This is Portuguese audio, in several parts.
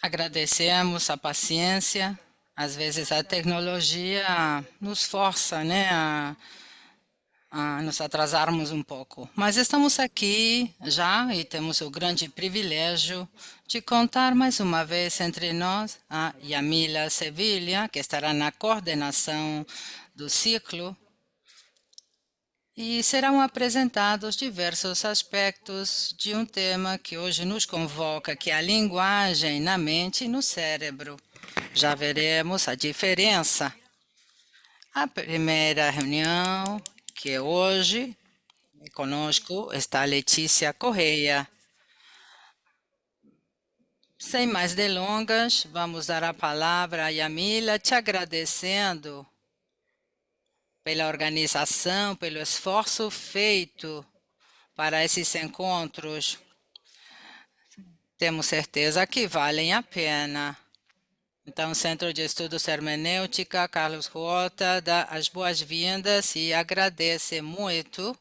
Agradecemos a paciência. Às vezes a tecnologia nos força, né, a nos atrasarmos um pouco. Mas estamos aqui já e temos o grande privilégio de contar mais uma vez entre nós a Yamila Sevilha, que estará na coordenação do ciclo e serão apresentados diversos aspectos de um tema que hoje nos convoca, que é a linguagem na mente e no cérebro. Já veremos a diferença. A primeira reunião, que é hoje, conosco está a Letícia Correia. Sem mais delongas, vamos dar a palavra a Yamila, te agradecendo pela organização, pelo esforço feito para esses encontros. Temos certeza que valem a pena. Então, Centro de Estudos Hermenêutica, Carlos Rota, dá as boas-vindas e agradece muito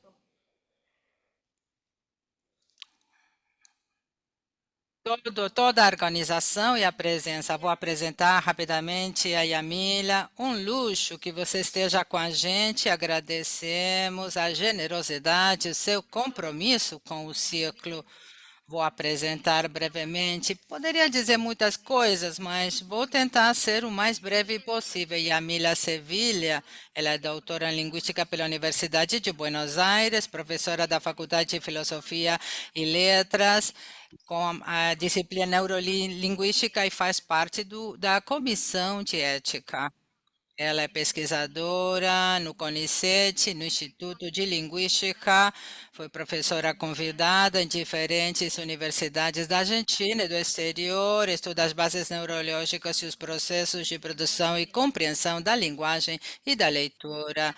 toda a organização e a presença. Vou apresentar rapidamente a Yamila. Um luxo que você esteja com a gente. Agradecemos a generosidade, o seu compromisso com o ciclo. Vou apresentar brevemente. Poderia dizer muitas coisas, mas vou tentar ser o mais breve possível. Yamila Sevilha, ela é doutora em Linguística pela Universidade de Buenos Aires, professora da Faculdade de Filosofia e Letras, com a disciplina Neurolinguística e faz parte da Comissão de Ética. Ela é pesquisadora no CONICET, no Instituto de Linguística, foi professora convidada em diferentes universidades da Argentina e do exterior, estuda as bases neurológicas e os processos de produção e compreensão da linguagem e da leitura.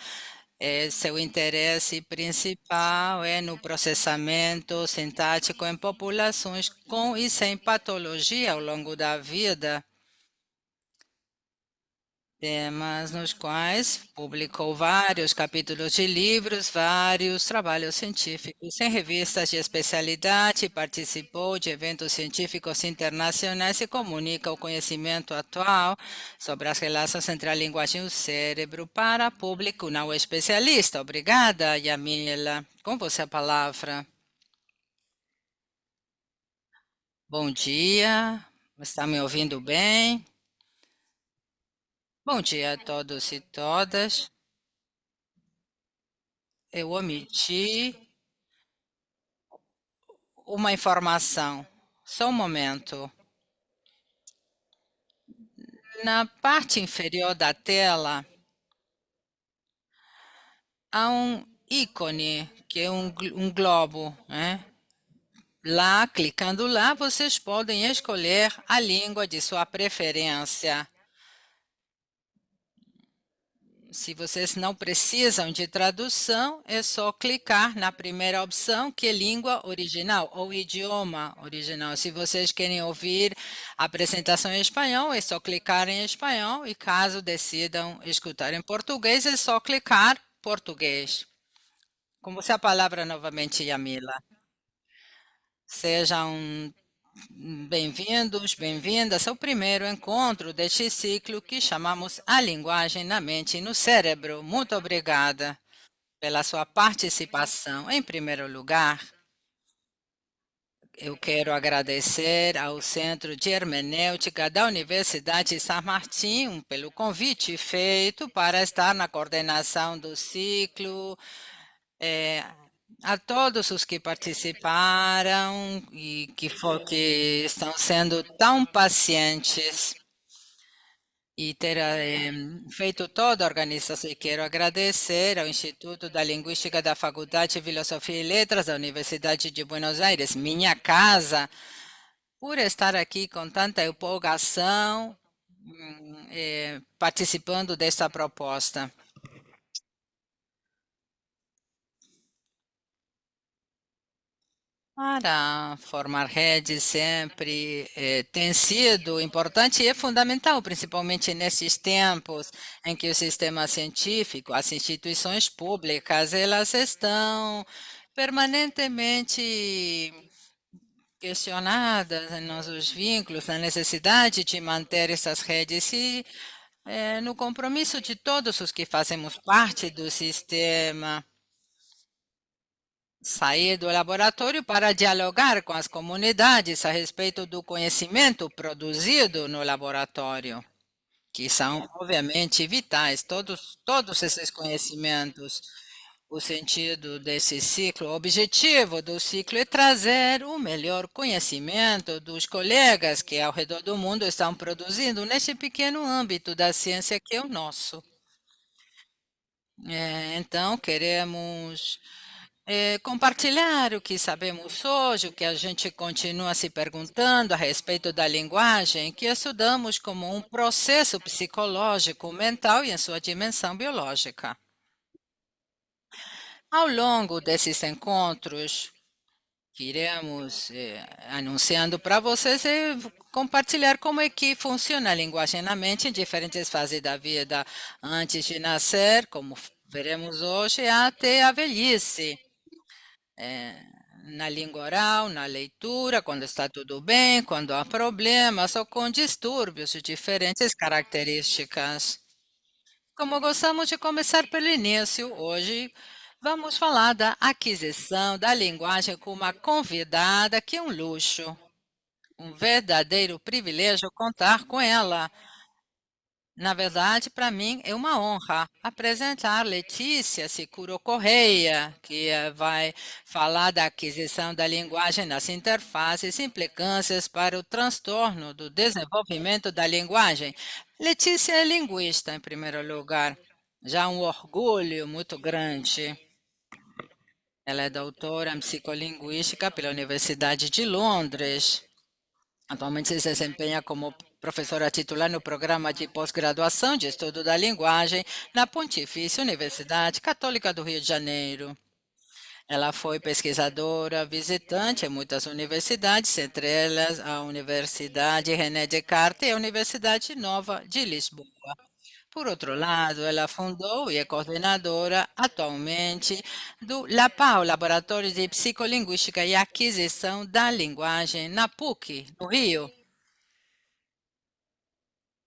Seu interesse principal é no processamento sintático em populações com e sem patologia ao longo da vida, temas nos quais publicou vários capítulos de livros, vários trabalhos científicos em revistas de especialidade, participou de eventos científicos internacionais e comunica o conhecimento atual sobre as relações entre a linguagem e o cérebro para público não especialista. Obrigada, Yamila. Com você a palavra. Bom dia, está me ouvindo bem? Bom dia a todos e todas. Eu omiti uma informação. Só um momento. Na parte inferior da tela há um ícone, que é um globo, né? Lá, clicando lá, vocês podem escolher a língua de sua preferência. Se vocês não precisam de tradução, é só clicar na primeira opção, que é língua original ou idioma original. Se vocês querem ouvir a apresentação em espanhol, é só clicar em espanhol e caso decidam escutar em português, é só clicar português. Com você a palavra novamente, Yamila. Sejam bem-vindos, bem-vindas ao primeiro encontro deste ciclo que chamamos A Linguagem na Mente e no Cérebro. Muito obrigada pela sua participação. Em primeiro lugar, eu quero agradecer ao Centro de Hermenêutica da Universidade de San Martín pelo convite feito para estar na coordenação do ciclo. É, a todos os que participaram e que estão sendo tão pacientes e ter feito toda a organização. E quero agradecer ao Instituto da Linguística da Faculdade de Filosofia e Letras da Universidade de Buenos Aires, minha casa, por estar aqui com tanta empolgação, participando desta proposta. Para formar redes sempre tem sido importante e é fundamental, principalmente nesses tempos em que o sistema científico, as instituições públicas, elas estão permanentemente questionadas em nossos vínculos, na necessidade de manter essas redes e no compromisso de todos os que fazemos parte do sistema. Sair do laboratório para dialogar com as comunidades a respeito do conhecimento produzido no laboratório, que são, obviamente, vitais, todos esses conhecimentos. O sentido desse ciclo, o objetivo do ciclo é trazer o melhor conhecimento dos colegas que ao redor do mundo estão produzindo neste pequeno âmbito da ciência que é o nosso. Então, queremos compartilhar o que sabemos hoje, o que a gente continua se perguntando a respeito da linguagem, que estudamos como um processo psicológico, mental e em sua dimensão biológica. Ao longo desses encontros, que iremos anunciando para vocês e compartilhar como é que funciona a linguagem na mente em diferentes fases da vida, antes de nascer, como veremos hoje, até a velhice. Na língua oral, na leitura, quando está tudo bem, quando há problemas ou com distúrbios de diferentes características. Como gostamos de começar pelo início, hoje vamos falar da aquisição da linguagem com uma convidada que é um luxo, um verdadeiro privilégio contar com ela. Na verdade, para mim é uma honra apresentar Letícia Sicuro Correia, que vai falar da aquisição da linguagem nas interfaces e implicâncias para o transtorno do desenvolvimento da linguagem. Letícia é linguista, em primeiro lugar, já um orgulho muito grande. Ela é doutora em psicolinguística pela Universidade de Londres. Atualmente se desempenha como professora titular no programa de pós-graduação de estudo da linguagem na Pontifícia Universidade Católica do Rio de Janeiro. Ela foi pesquisadora visitante em muitas universidades, entre elas a Universidade René Descartes e a Universidade Nova de Lisboa. Por outro lado, ela fundou e é coordenadora atualmente do LAPAO, Laboratório de Psicolinguística e Aquisição da Linguagem, na PUC, no Rio.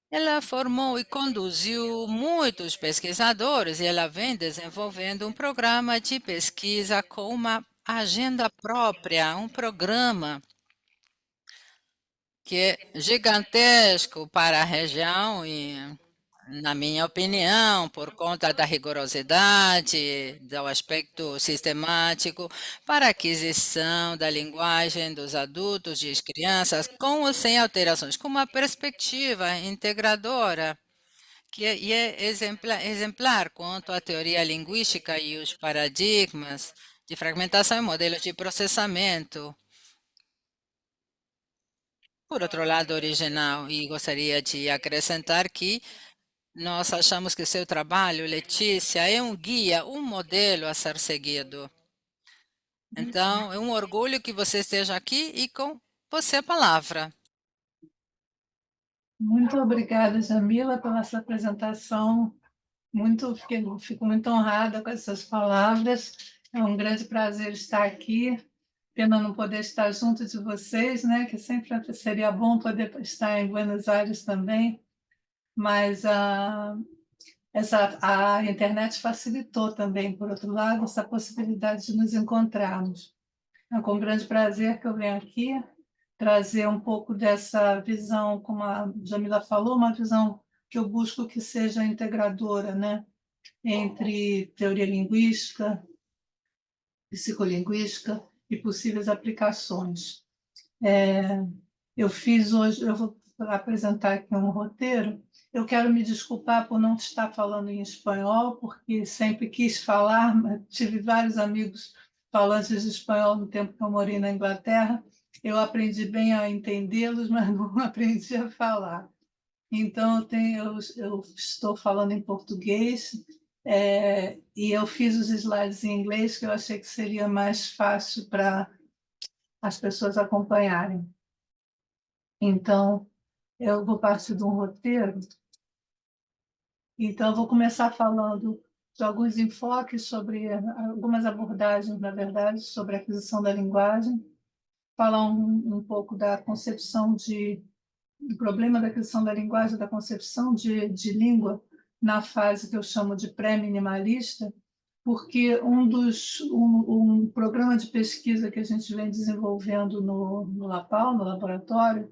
Ela formou e conduziu muitos pesquisadores e ela vem desenvolvendo um programa de pesquisa com uma agenda própria, um programa que é gigantesco para a região e, na minha opinião, por conta da rigorosidade, do aspecto sistemático para a aquisição da linguagem dos adultos e das crianças, com ou sem alterações, com uma perspectiva integradora e é exemplar quanto à teoria linguística e os paradigmas de fragmentação e modelos de processamento. Por outro lado, original, e gostaria de acrescentar que nós achamos que seu trabalho, Letícia, é um guia, um modelo a ser seguido. Então, é um orgulho que você esteja aqui e com você a palavra. Muito obrigada, Jamila, pela sua apresentação. Fico muito honrada com essas palavras. É um grande prazer estar aqui. Pena não poder estar junto de vocês, né? Que sempre seria bom poder estar em Buenos Aires também. Mas a internet facilitou também, por outro lado, essa possibilidade de nos encontrarmos. É com grande prazer que eu venho aqui trazer um pouco dessa visão, como a Jamila falou, uma visão que eu busco que seja integradora, né? Entre teoria linguística, psicolinguística e possíveis aplicações. Eu fiz hoje, eu vou apresentar aqui um roteiro. Eu quero me desculpar por não estar falando em espanhol, porque sempre quis falar, mas tive vários amigos falantes de espanhol no tempo que eu morei na Inglaterra. Eu aprendi bem a entendê-los, mas não aprendi a falar. Então, eu estou falando em português, e eu fiz os slides em inglês, que eu achei que seria mais fácil para as pessoas acompanharem. Então, eu vou partir de um roteiro. Então, eu vou começar falando de alguns enfoques sobre, algumas abordagens, na verdade, sobre a aquisição da linguagem, falar um pouco da concepção do problema da aquisição da linguagem, da concepção de língua na fase que eu chamo de pré-minimalista, porque um programa de pesquisa que a gente vem desenvolvendo no LAPAL, no laboratório,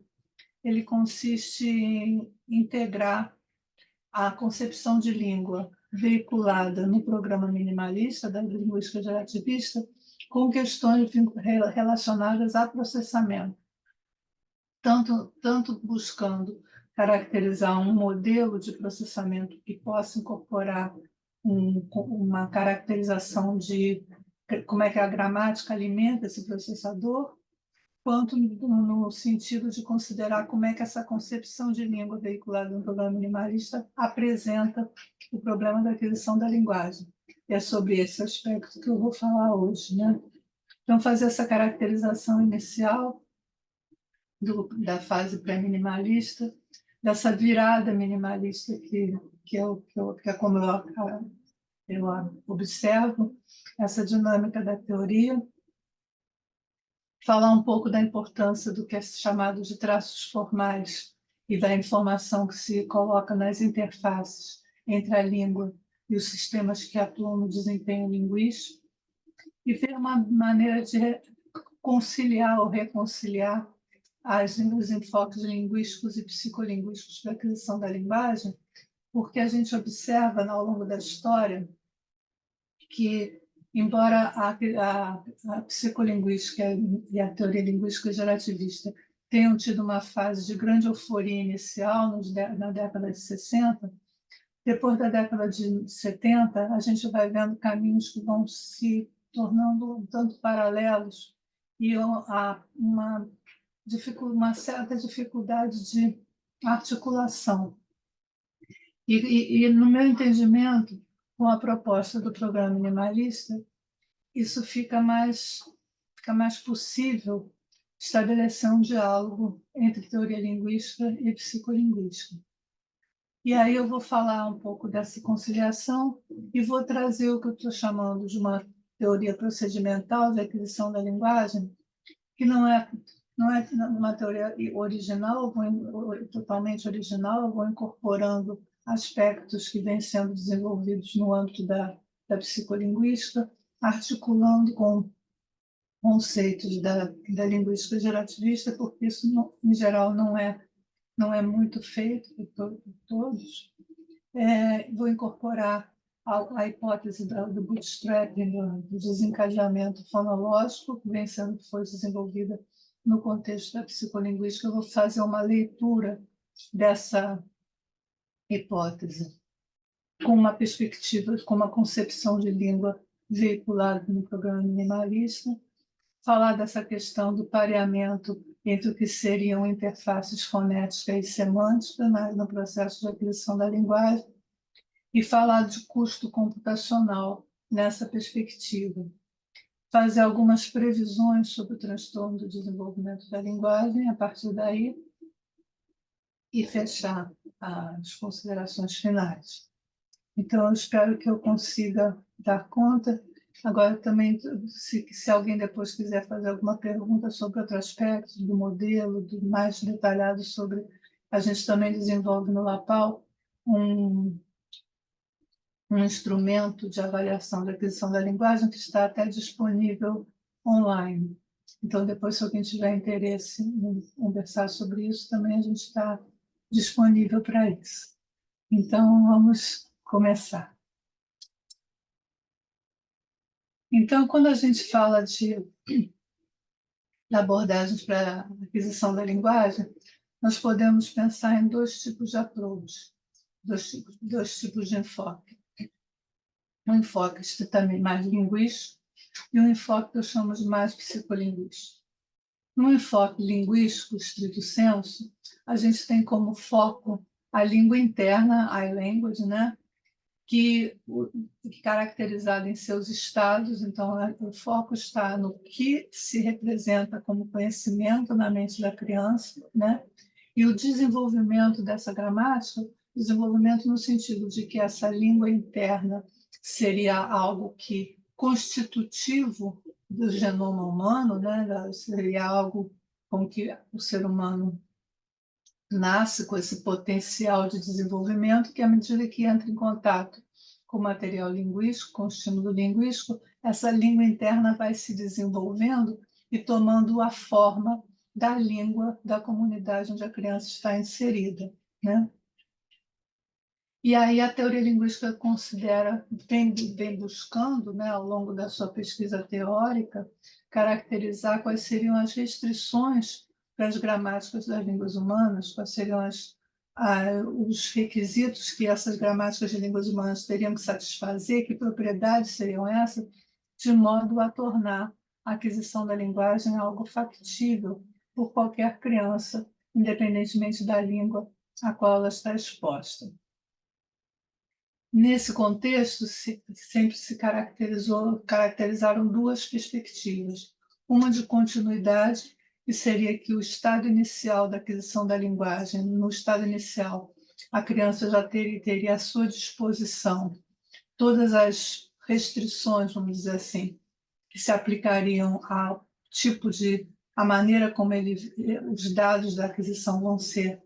ele consiste em integrar a concepção de língua veiculada no programa minimalista da linguística gerativista com questões relacionadas a processamento, tanto buscando caracterizar um modelo de processamento que possa incorporar uma caracterização de como é que a gramática alimenta esse processador, quanto no sentido de considerar como é que essa concepção de língua veiculada no programa minimalista apresenta o problema da aquisição da linguagem. E é sobre esse aspecto que eu vou falar hoje, né? Então, fazer essa caracterização inicial da fase pré-minimalista, dessa virada minimalista que é como eu observo, essa dinâmica da teoria, falar um pouco da importância do que é chamado de traços formais e da informação que se coloca nas interfaces entre a língua e os sistemas que atuam no desempenho linguístico, e ver uma maneira de conciliar ou reconciliar os enfoques linguísticos e psicolinguísticos da aquisição da linguagem, porque a gente observa ao longo da história que, embora a psicolinguística e a teoria linguística gerativista tenham tido uma fase de grande euforia inicial na década de 60, depois da década de 70, a gente vai vendo caminhos que vão se tornando um tanto paralelos e há uma certa dificuldade de articulação. E, no meu entendimento, com a proposta do programa minimalista, isso fica mais possível estabelecer um diálogo entre teoria linguística e psicolinguística. E aí eu vou falar um pouco dessa conciliação e vou trazer o que eu estou chamando de uma teoria procedimental de aquisição da linguagem, que não é uma teoria original, totalmente original, eu vou incorporando aspectos que vêm sendo desenvolvidos no âmbito da psicolinguística, articulando com conceitos da linguística gerativista, porque isso, em geral, não é muito feito por todos. Vou incorporar a hipótese do bootstrapping, do desencadeamento fonológico, que foi desenvolvida no contexto da psicolinguística. Eu vou fazer uma leitura dessa hipótese com uma perspectiva, com uma concepção de língua veiculada no programa minimalista, falar dessa questão do pareamento entre o que seriam interfaces fonética e semântica no processo de aquisição da linguagem, e falar de custo computacional nessa perspectiva. Fazer algumas previsões sobre o transtorno do desenvolvimento da linguagem a partir daí e fechar as considerações finais. Então, eu espero que eu consiga dar conta. Agora, também, se alguém depois quiser fazer alguma pergunta sobre outro aspecto do modelo, mais detalhado sobre... A gente também desenvolve no LAPAL um instrumento de avaliação da aquisição da linguagem que está até disponível online. Então, depois, se alguém tiver interesse em conversar sobre isso, também a gente está disponível para isso. Então, vamos começar. Então, quando a gente fala de abordagens para a aquisição da linguagem, nós podemos pensar em dois tipos de approach, dois tipos de enfoque. Um enfoque estritamente mais linguístico e um enfoque que eu chamo de mais psicolinguístico. No enfoque linguístico, estrito sensu, a gente tem como foco a língua interna, a language, né? caracterizada em seus estados. Então, o foco está no que se representa como conhecimento na mente da criança, né? E o desenvolvimento dessa gramática, desenvolvimento no sentido de que essa língua interna seria algo que constitutivo do genoma humano, né? Seria algo com que o ser humano nasce com esse potencial de desenvolvimento, que à medida que entra em contato com o material linguístico, com o estímulo linguístico, essa língua interna vai se desenvolvendo e tomando a forma da língua da comunidade onde a criança está inserida, né? E aí a teoria linguística considera, vem buscando, né, ao longo da sua pesquisa teórica, caracterizar quais seriam as restrições para as gramáticas das línguas humanas, quais seriam os requisitos que essas gramáticas de línguas humanas teriam que satisfazer, que propriedades seriam essas, de modo a tornar a aquisição da linguagem algo factível por qualquer criança, independentemente da língua a qual ela está exposta. Nesse contexto, sempre se caracterizaram duas perspectivas. Uma de continuidade, que seria que o estado inicial da aquisição da linguagem, no estado inicial, a criança já teria à sua disposição todas as restrições, vamos dizer assim, que se aplicariam ao tipo a maneira como os dados da aquisição vão ser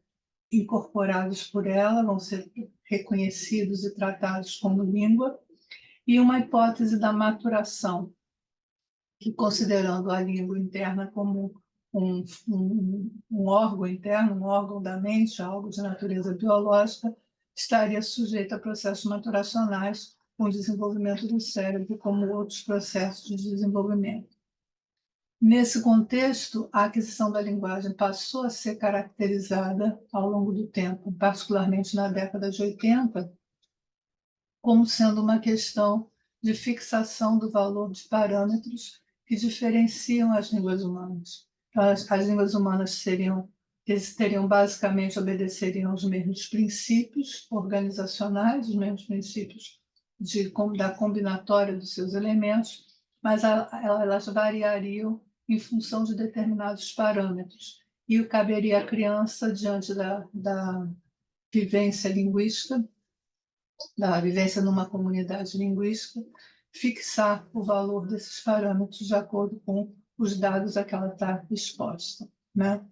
incorporados por ela, vão ser reconhecidos e tratados como língua, e uma hipótese da maturação, que considerando a língua interna como um órgão interno, um órgão da mente, algo de natureza biológica, estaria sujeita a processos maturacionais, com o desenvolvimento do cérebro, como outros processos de desenvolvimento. Nesse contexto, a aquisição da linguagem passou a ser caracterizada ao longo do tempo, particularmente na década de 80, como sendo uma questão de fixação do valor de parâmetros que diferenciam as línguas humanas. Então, as línguas humanas basicamente obedeceriam os mesmos princípios organizacionais, os mesmos princípios da combinatória dos seus elementos, mas elas variariam em função de determinados parâmetros. E caberia à criança, diante da vivência linguística, da vivência numa comunidade linguística, fixar o valor desses parâmetros de acordo com os dados a que ela está exposta, né?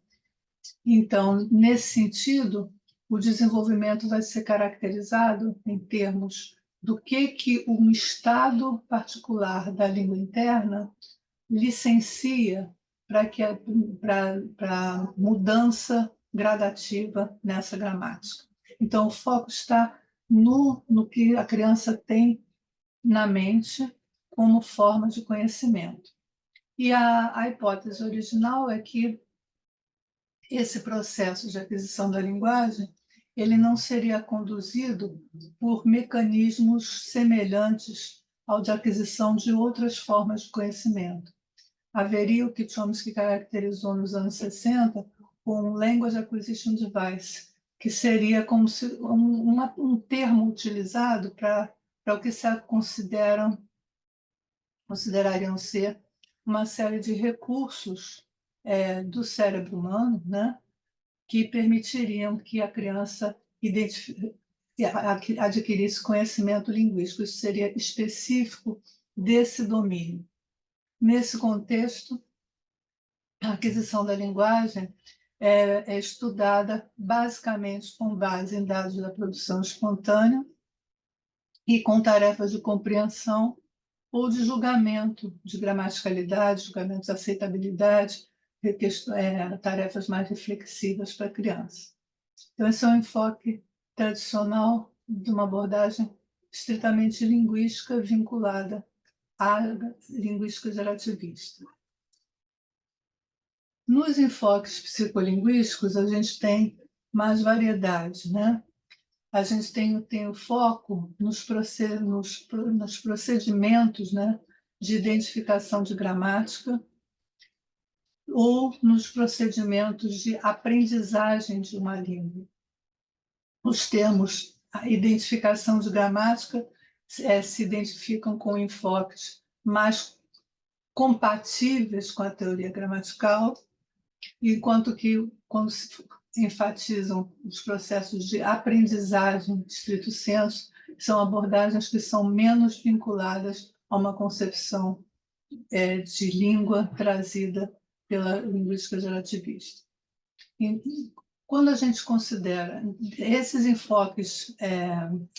Então, nesse sentido, o desenvolvimento vai ser caracterizado em termos do que um estado particular da língua interna licencia para mudança gradativa nessa gramática. Então, o foco está no que a criança tem na mente como forma de conhecimento. E a hipótese original é que esse processo de aquisição da linguagem ele não seria conduzido por mecanismos semelhantes ao de aquisição de outras formas de conhecimento. Haveria o que Chomsky caracterizou nos anos 60 como um Language Acquisition Device, que seria como se um termo utilizado para o que se considerariam ser uma série de recursos do cérebro humano, né, que permitiriam que a criança adquirisse conhecimento linguístico. Isso seria específico desse domínio. Nesse contexto, a aquisição da linguagem é estudada basicamente com base em dados da produção espontânea e com tarefas de compreensão ou de julgamento de gramaticalidade, julgamento de aceitabilidade, tarefas mais reflexivas para a criança. Então, esse é um enfoque tradicional de uma abordagem estritamente linguística vinculada à linguística gerativista. Nos enfoques psicolinguísticos, a gente tem mais variedade, né? A gente tem o foco nos procedimentos, né, de identificação de gramática ou nos procedimentos de aprendizagem de uma língua. Os termos a identificação de gramática se identificam com enfoques mais compatíveis com a teoria gramatical, enquanto que, quando se enfatizam os processos de aprendizagem, estrito sensu, são abordagens que são menos vinculadas a uma concepção de língua trazida pela linguística gerativista. E, quando a gente considera esses enfoques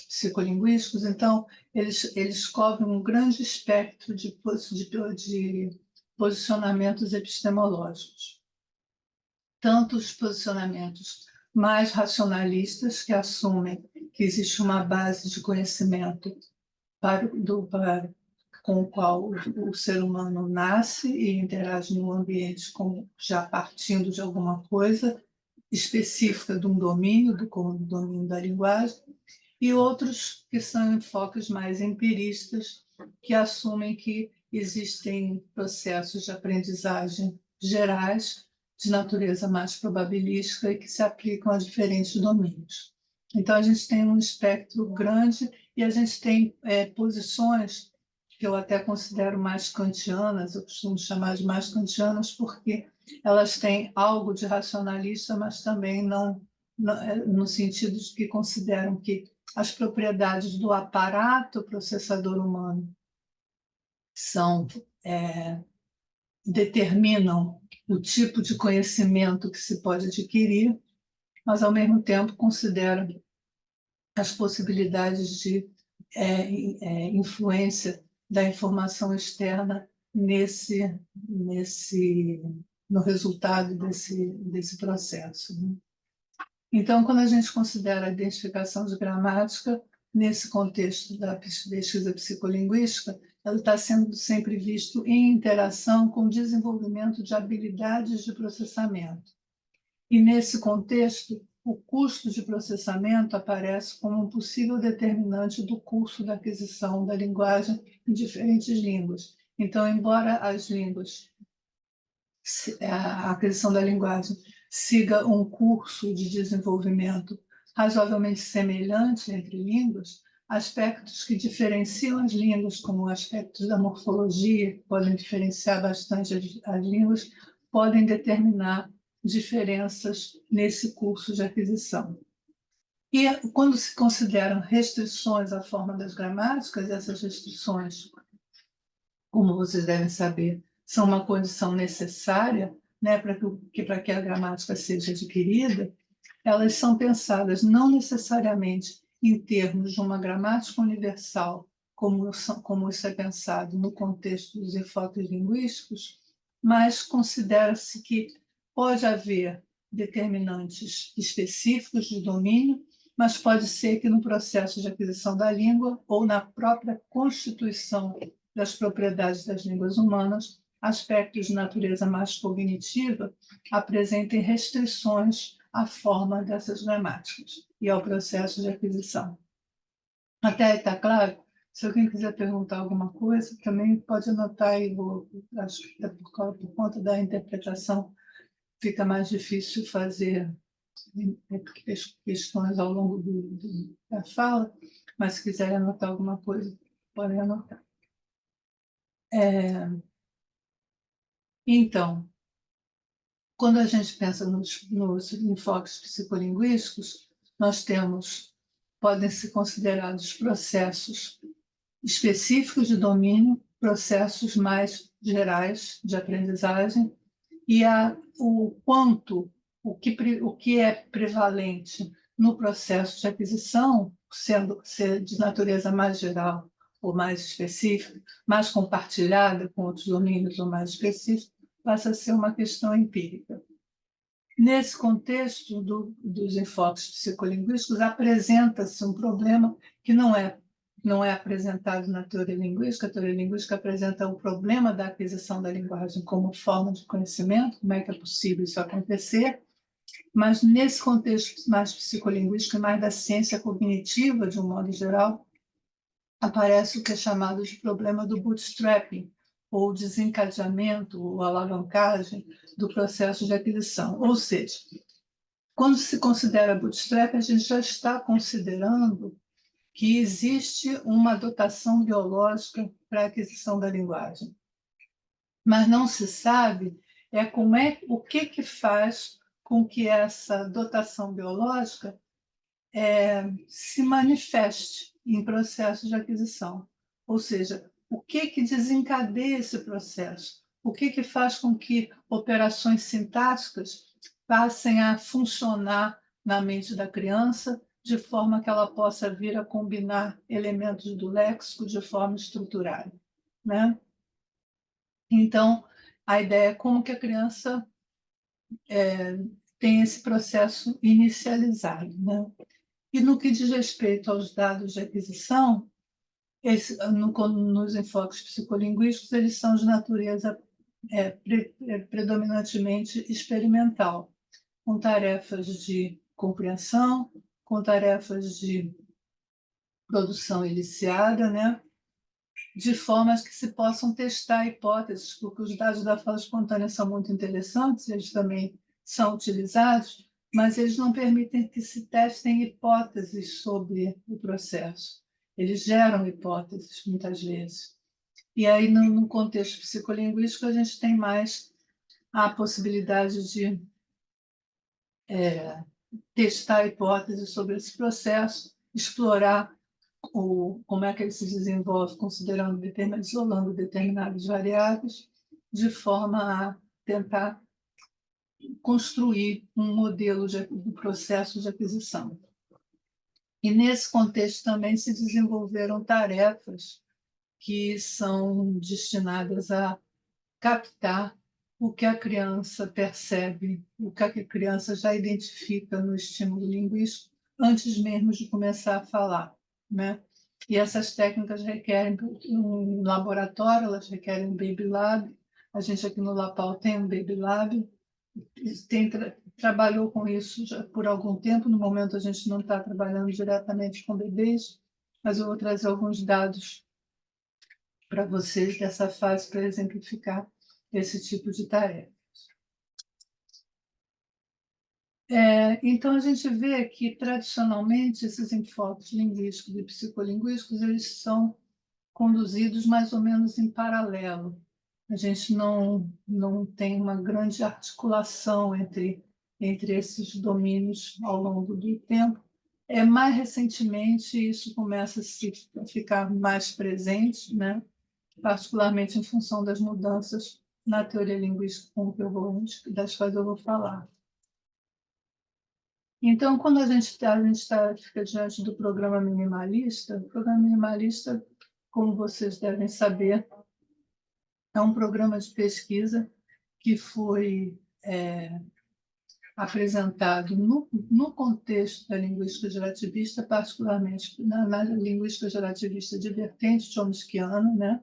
psicolinguísticos, então, eles cobrem um grande espectro de posicionamentos epistemológicos. Tanto os posicionamentos mais racionalistas, que assumem que existe uma base de conhecimento com o qual o ser humano nasce e interage no ambiente como já partindo de alguma coisa específica de um domínio, como o domínio da linguagem, e outros que são enfoques mais empiristas, que assumem que existem processos de aprendizagem gerais, de natureza mais probabilística e que se aplicam a diferentes domínios. Então, a gente tem um espectro grande e a gente tem posições que eu até considero mais kantianas, eu costumo chamar de mais kantianas, porque elas têm algo de racionalista, mas também não no sentido de que consideram que as propriedades do aparato processador humano determinam o tipo de conhecimento que se pode adquirir, mas, ao mesmo tempo, consideram as possibilidades de influência da informação externa no resultado desse processo, né? Então, quando a gente considera a identificação de gramática, nesse contexto da pesquisa psicolinguística, ela está sendo sempre visto em interação com o desenvolvimento de habilidades de processamento. E, nesse contexto, o custo de processamento aparece como um possível determinante do curso da aquisição da linguagem em diferentes línguas. Então, embora a aquisição da linguagem siga um curso de desenvolvimento razoavelmente semelhante entre línguas, aspectos que diferenciam as línguas, como aspectos da morfologia, que podem diferenciar bastante as línguas, podem determinar diferenças nesse curso de aquisição. E quando se consideram restrições à forma das gramáticas, essas restrições, como vocês devem saber, são uma condição necessária, né, para que a gramática seja adquirida, elas são pensadas não necessariamente em termos de uma gramática universal, como isso é pensado no contexto dos enfoques linguísticos, mas considera-se que pode haver determinantes específicos de domínio, mas pode ser que no processo de aquisição da língua ou na própria constituição das propriedades das línguas humanas, aspectos de natureza mais cognitiva apresentem restrições à forma dessas gramáticas e ao processo de aquisição. Até aí está claro? Se alguém quiser perguntar alguma coisa, também pode anotar aí. Acho que por conta da interpretação fica mais difícil fazer questões ao longo da fala, mas se quiserem anotar alguma coisa, podem anotar. Então, quando a gente pensa nos enfoques psicolinguísticos, podem ser considerados processos específicos de domínio, processos mais gerais de aprendizagem, e o que é prevalente no processo de aquisição, ser de natureza mais geral ou mais específica, mais compartilhada com outros domínios ou mais específica, passa a ser uma questão empírica. Nesse contexto dos enfoques psicolinguísticos, apresenta-se um problema que não é apresentado na teoria linguística. A teoria linguística apresenta o problema da aquisição da linguagem como forma de conhecimento, como é que é possível isso acontecer, mas nesse contexto mais psicolinguístico e mais da ciência cognitiva, de um modo geral, aparece o que é chamado de problema do bootstrapping, ou desencadeamento, ou alavancagem do processo de aquisição. Ou seja, Quando se considera bootstrap, a gente já está considerando que existe uma dotação biológica para a aquisição da linguagem. Mas não se sabe o que faz com que essa dotação biológica se manifeste em processos de aquisição. Ou seja, o que desencadeia esse processo? O que faz com que operações sintáticas passem a funcionar na mente da criança de forma que ela possa vir a combinar elementos do léxico de forma estruturada, né? Então, a ideia é como que a criança tem esse processo inicializado, né? E no que diz respeito aos dados de aquisição, nos enfoques psicolinguísticos, eles são de natureza predominantemente experimental, com tarefas de compreensão, com tarefas de produção eliciada, né? De formas que se possam testar hipóteses, porque os dados da fala espontânea são muito interessantes, eles também são utilizados, mas eles não permitem que se testem hipóteses sobre o processo. Eles geram hipóteses, muitas vezes. E aí, no contexto psicolinguístico, a gente tem mais a possibilidade de testar hipóteses sobre esse processo, explorar como é que ele se desenvolve, isolando determinadas variáveis, de forma a tentar construir um modelo do processo de aquisição. E nesse contexto também se desenvolveram tarefas que são destinadas a captar o que a criança percebe, o que a criança já identifica no estímulo linguístico antes mesmo de começar a falar, né? E essas técnicas requerem um laboratório, elas requerem um Baby Lab. A gente aqui no Lapal tem um Baby Lab, trabalhou com isso já por algum tempo. No momento a gente não está trabalhando diretamente com bebês, mas eu vou trazer alguns dados para vocês dessa fase para exemplificar esse tipo de tarefa. Então, a gente vê que, tradicionalmente, esses enfoques linguísticos e psicolinguísticos eles são conduzidos mais ou menos em paralelo. A gente não tem uma grande articulação entre esses domínios ao longo do tempo. Mais recentemente, isso começa a ficar mais presente, né? Particularmente em função das mudanças na teoria linguística das quais eu vou falar. Então, quando a gente fica diante do programa minimalista, o programa minimalista, como vocês devem saber, é um programa de pesquisa que foi apresentado no contexto da linguística gerativista, particularmente na linguística gerativista divertente chomskiana, né?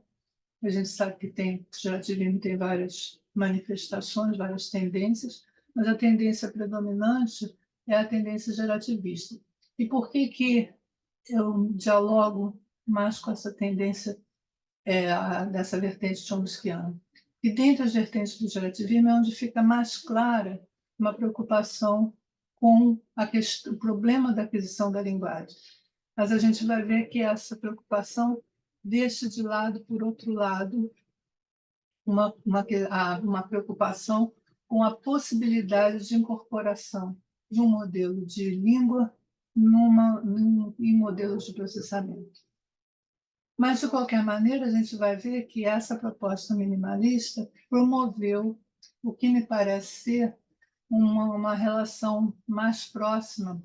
A gente sabe que o gerativismo tem várias manifestações, várias tendências, mas a tendência predominante é a tendência gerativista. E por que eu dialogo mais com essa tendência dessa vertente chomskiana? E dentre as vertentes do gerativismo é onde fica mais clara uma preocupação com o problema da aquisição da linguagem. Mas a gente vai ver que essa preocupação deixa de lado, por outro lado, uma preocupação com a possibilidade de incorporação de um modelo de língua em modelos de processamento. Mas, de qualquer maneira, a gente vai ver que essa proposta minimalista promoveu o que me parece ser uma relação mais próxima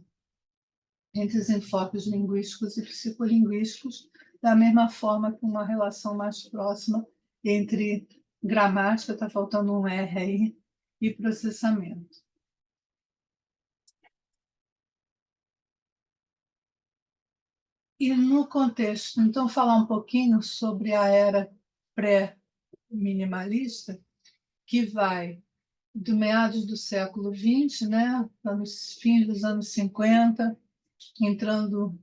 entre os enfoques linguísticos e psicolinguísticos, da mesma forma que uma relação mais próxima entre gramática, está faltando um R aí, e processamento. E no contexto, então, falar um pouquinho sobre a era pré-minimalista, que vai do meados do século XX, né, nos fins dos anos 50, entrando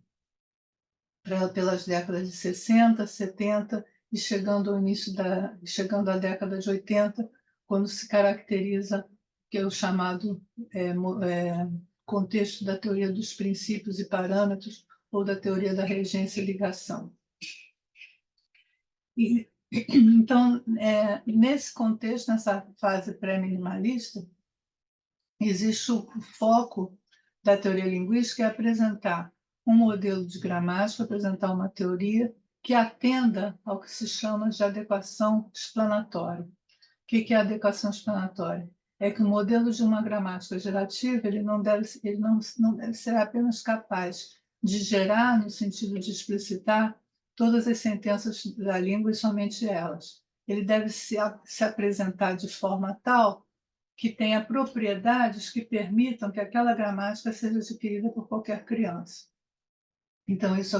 pelas décadas de 60, 70 e chegando à década de 80, quando se caracteriza que é o chamado contexto da teoria dos princípios e parâmetros ou da teoria da regência e ligação. Então, nesse contexto, nessa fase pré-minimalista, existe o foco da teoria linguística é apresentar um modelo de gramática, apresentar uma teoria que atenda ao que se chama de adequação explanatória. O que é a adequação explanatória? É que o modelo de uma gramática gerativa ele não deve ser apenas capaz de gerar, no sentido de explicitar, todas as sentenças da língua e somente elas. Ele deve se apresentar de forma tal que tenha propriedades que permitam que aquela gramática seja adquirida por qualquer criança. Então, isso é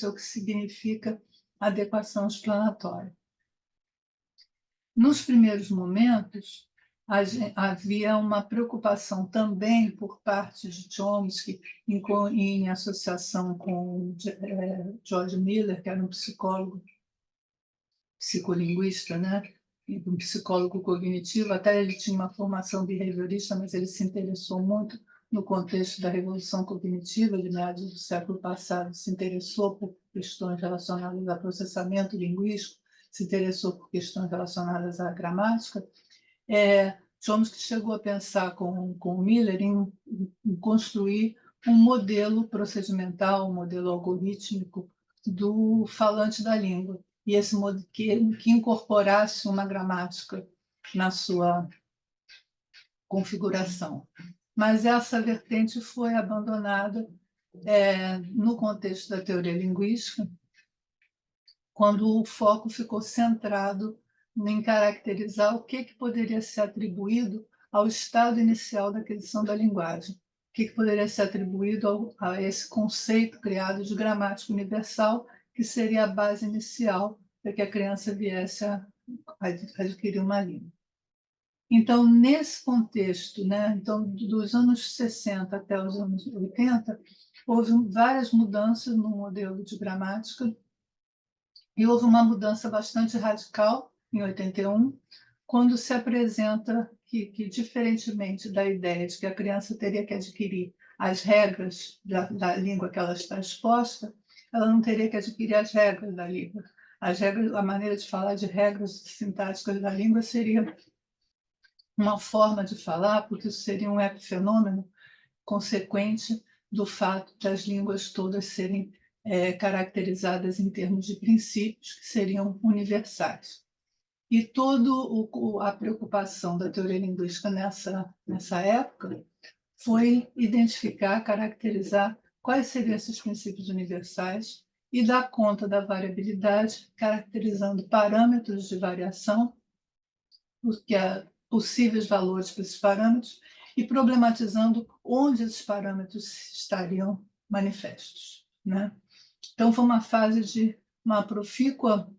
o que significa adequação explanatória. Nos primeiros momentos, havia uma preocupação também por parte de Chomsky, em associação com George Miller, que era um psicólogo, psicolinguista, né? Um psicólogo cognitivo, até ele tinha uma formação behaviorista, mas ele se interessou muito no contexto da revolução cognitiva de meados do século passado, se interessou por questões relacionadas a processamento linguístico, se interessou por questões relacionadas à gramática. Chomsky chegou a pensar com o Miller em construir um modelo procedimental, um modelo algorítmico do falante da língua, e esse modelo que incorporasse uma gramática na sua configuração. Mas essa vertente foi abandonada no contexto da teoria linguística, quando o foco ficou centrado em caracterizar o que poderia ser atribuído ao estado inicial da aquisição da linguagem, o que poderia ser atribuído a esse conceito criado de gramática universal, que seria a base inicial para que a criança viesse a adquirir uma língua. Então, nesse contexto, né, então, dos anos 60 até os anos 80, houve várias mudanças no modelo de gramática, e houve uma mudança bastante radical em 81, quando se apresenta que, diferentemente da ideia de que a criança teria que adquirir as regras da língua que ela está exposta, ela não teria que adquirir as regras da língua. A maneira de falar de regras sintáticas da língua seria uma forma de falar, porque isso seria um epifenômeno consequente do fato das línguas todas serem caracterizadas em termos de princípios que seriam universais. E toda a preocupação da teoria linguística nessa época foi identificar, caracterizar quais seriam esses princípios universais e dar conta da variabilidade, caracterizando parâmetros de variação, possíveis valores para esses parâmetros, e problematizando onde esses parâmetros estariam manifestos, né? Então, foi uma fase de uma profícua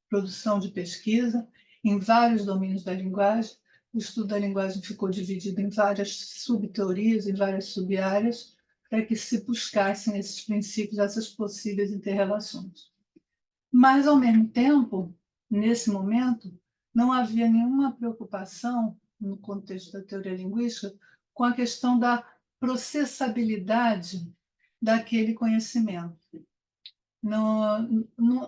produção de pesquisa em vários domínios da linguagem. O estudo da linguagem ficou dividido em várias subteorias, em várias subáreas, para que se buscassem esses princípios, essas possíveis interrelações. Mas, ao mesmo tempo, nesse momento, não havia nenhuma preocupação, no contexto da teoria linguística, com a questão da processabilidade daquele conhecimento.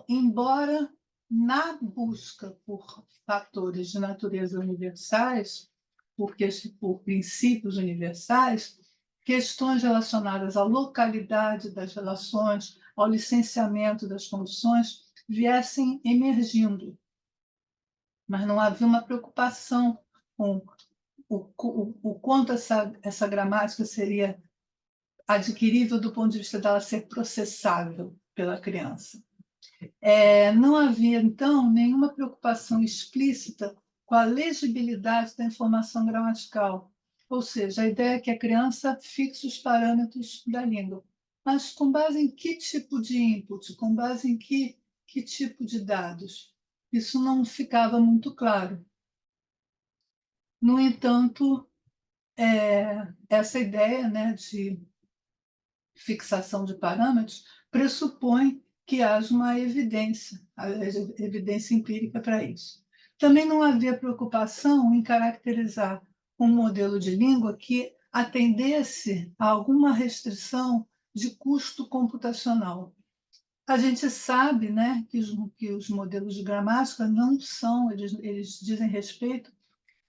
Embora na busca por fatores de natureza universais, por princípios universais, questões relacionadas à localidade das relações, ao licenciamento das condições, viessem emergindo. Mas não havia uma preocupação com o quanto essa gramática seria adquirível do ponto de vista dela ser processável pela criança. Não havia, então, nenhuma preocupação explícita com a legibilidade da informação gramatical, ou seja, a ideia é que a criança fixe os parâmetros da língua. Mas com base em que tipo de input? Com base em que tipo de dados? Isso não ficava muito claro. No entanto, essa ideia, né, de fixação de parâmetros pressupõe que haja uma evidência, a evidência empírica para isso. Também não havia preocupação em caracterizar um modelo de língua que atendesse a alguma restrição de custo computacional. A gente sabe, né, que os modelos de gramática não são, eles dizem respeito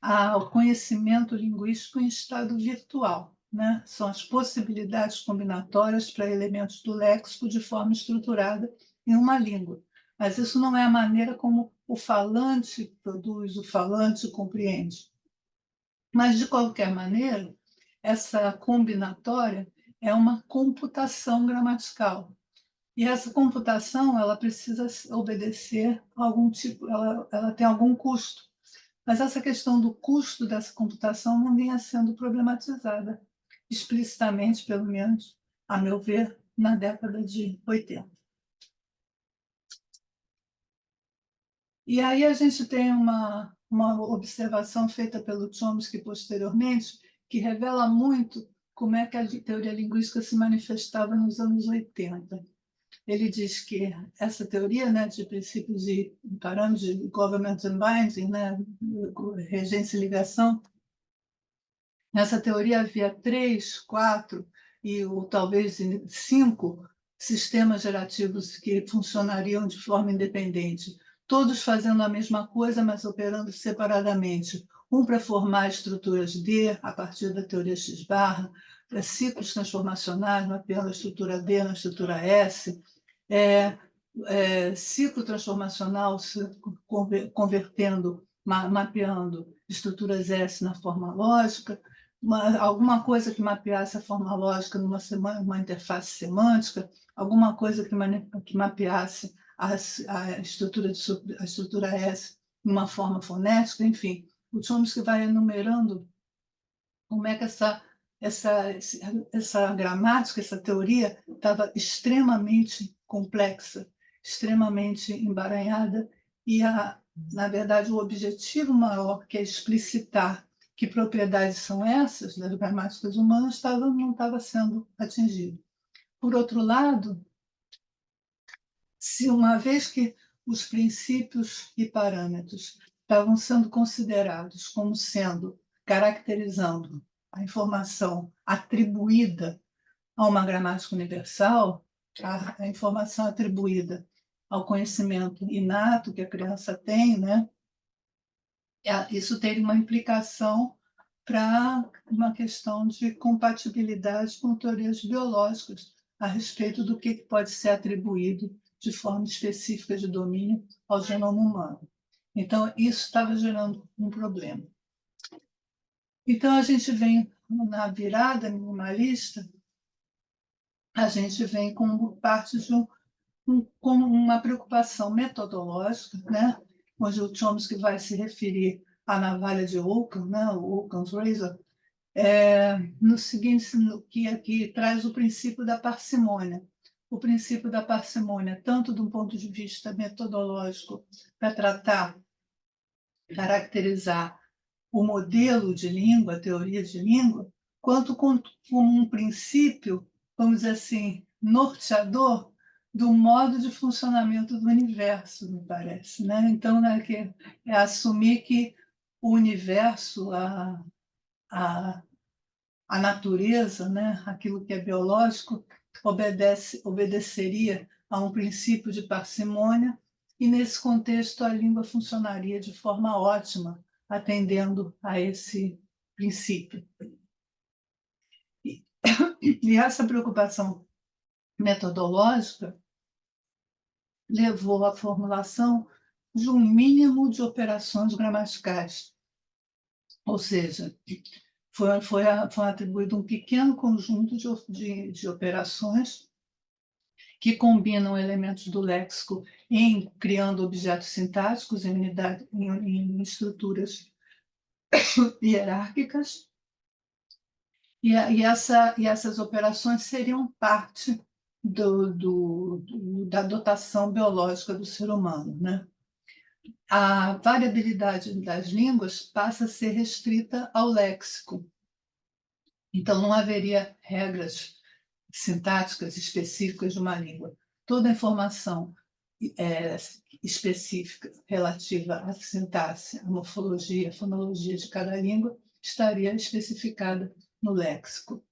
ao conhecimento linguístico em estado virtual, né? São as possibilidades combinatórias para elementos do léxico de forma estruturada em uma língua. Mas isso não é a maneira como o falante produz, o falante compreende. Mas, de qualquer maneira, essa combinatória é uma computação gramatical. E essa computação ela precisa obedecer a algum tipo, ela tem algum custo. Mas essa questão do custo dessa computação não vinha sendo problematizada explicitamente, pelo menos, a meu ver, na década de 80. E aí a gente tem uma observação feita pelo Chomsky posteriormente, que revela muito como é que a teoria linguística se manifestava nos anos 80. Ele diz que essa teoria, né, de princípios e parâmetros de government and binding, né, regência e ligação, nessa teoria havia 3, 4 ou talvez 5 sistemas gerativos que funcionariam de forma independente, todos fazendo a mesma coisa, mas operando separadamente. Um para formar estruturas D, a partir da teoria X-barra, ciclos transformacionais, mapeando a estrutura D na estrutura S, ciclo transformacional convertendo, mapeando estruturas S na forma lógica, alguma coisa que mapeasse a forma lógica numa interface semântica, alguma coisa que mapeasse a estrutura S numa forma fonética, enfim. O Chomsky vai enumerando como é que essa gramática, essa teoria estava extremamente complexa, extremamente emaranhada, e, na verdade, o objetivo maior, que é explicitar que propriedades são essas das gramáticas humanas, não estava sendo atingido. Por outro lado, se uma vez que os princípios e parâmetros estavam sendo considerados como sendo, caracterizando a informação atribuída a uma gramática universal, a informação atribuída ao conhecimento inato que a criança tem, né? Isso tem uma implicação para uma questão de compatibilidade com teorias biológicas a respeito do que pode ser atribuído de forma específica de domínio ao genoma humano. Então, isso estava gerando um problema. Então, a gente vem na virada minimalista, a gente vem como parte de com uma preocupação metodológica, né? Onde o Chomsky vai se referir à navalha de Occam, né? O Occam's Razor, no seguinte, que aqui traz o princípio da parcimônia. O princípio da parcimônia, tanto do ponto de vista metodológico, para tratar, caracterizar o modelo de língua, a teoria de língua, quanto como um princípio, vamos dizer assim, norteador do modo de funcionamento do universo, me parece, né? Então, né, que é assumir que o universo, a natureza, né, aquilo que é biológico, obedeceria a um princípio de parcimônia, e nesse contexto a língua funcionaria de forma ótima, atendendo a esse princípio. E essa preocupação metodológica levou à formulação de um mínimo de operações gramaticais, ou seja, foi atribuído um pequeno conjunto de operações que combinam elementos do léxico criando objetos sintáticos em estruturas hierárquicas, e essas operações seriam parte da dotação biológica do ser humano, né? A variabilidade das línguas passa a ser restrita ao léxico. Então, não haveria regras sintáticas específicas de uma língua. Toda informação específica relativa à sintaxe, à morfologia, à fonologia de cada língua estaria especificada no léxico.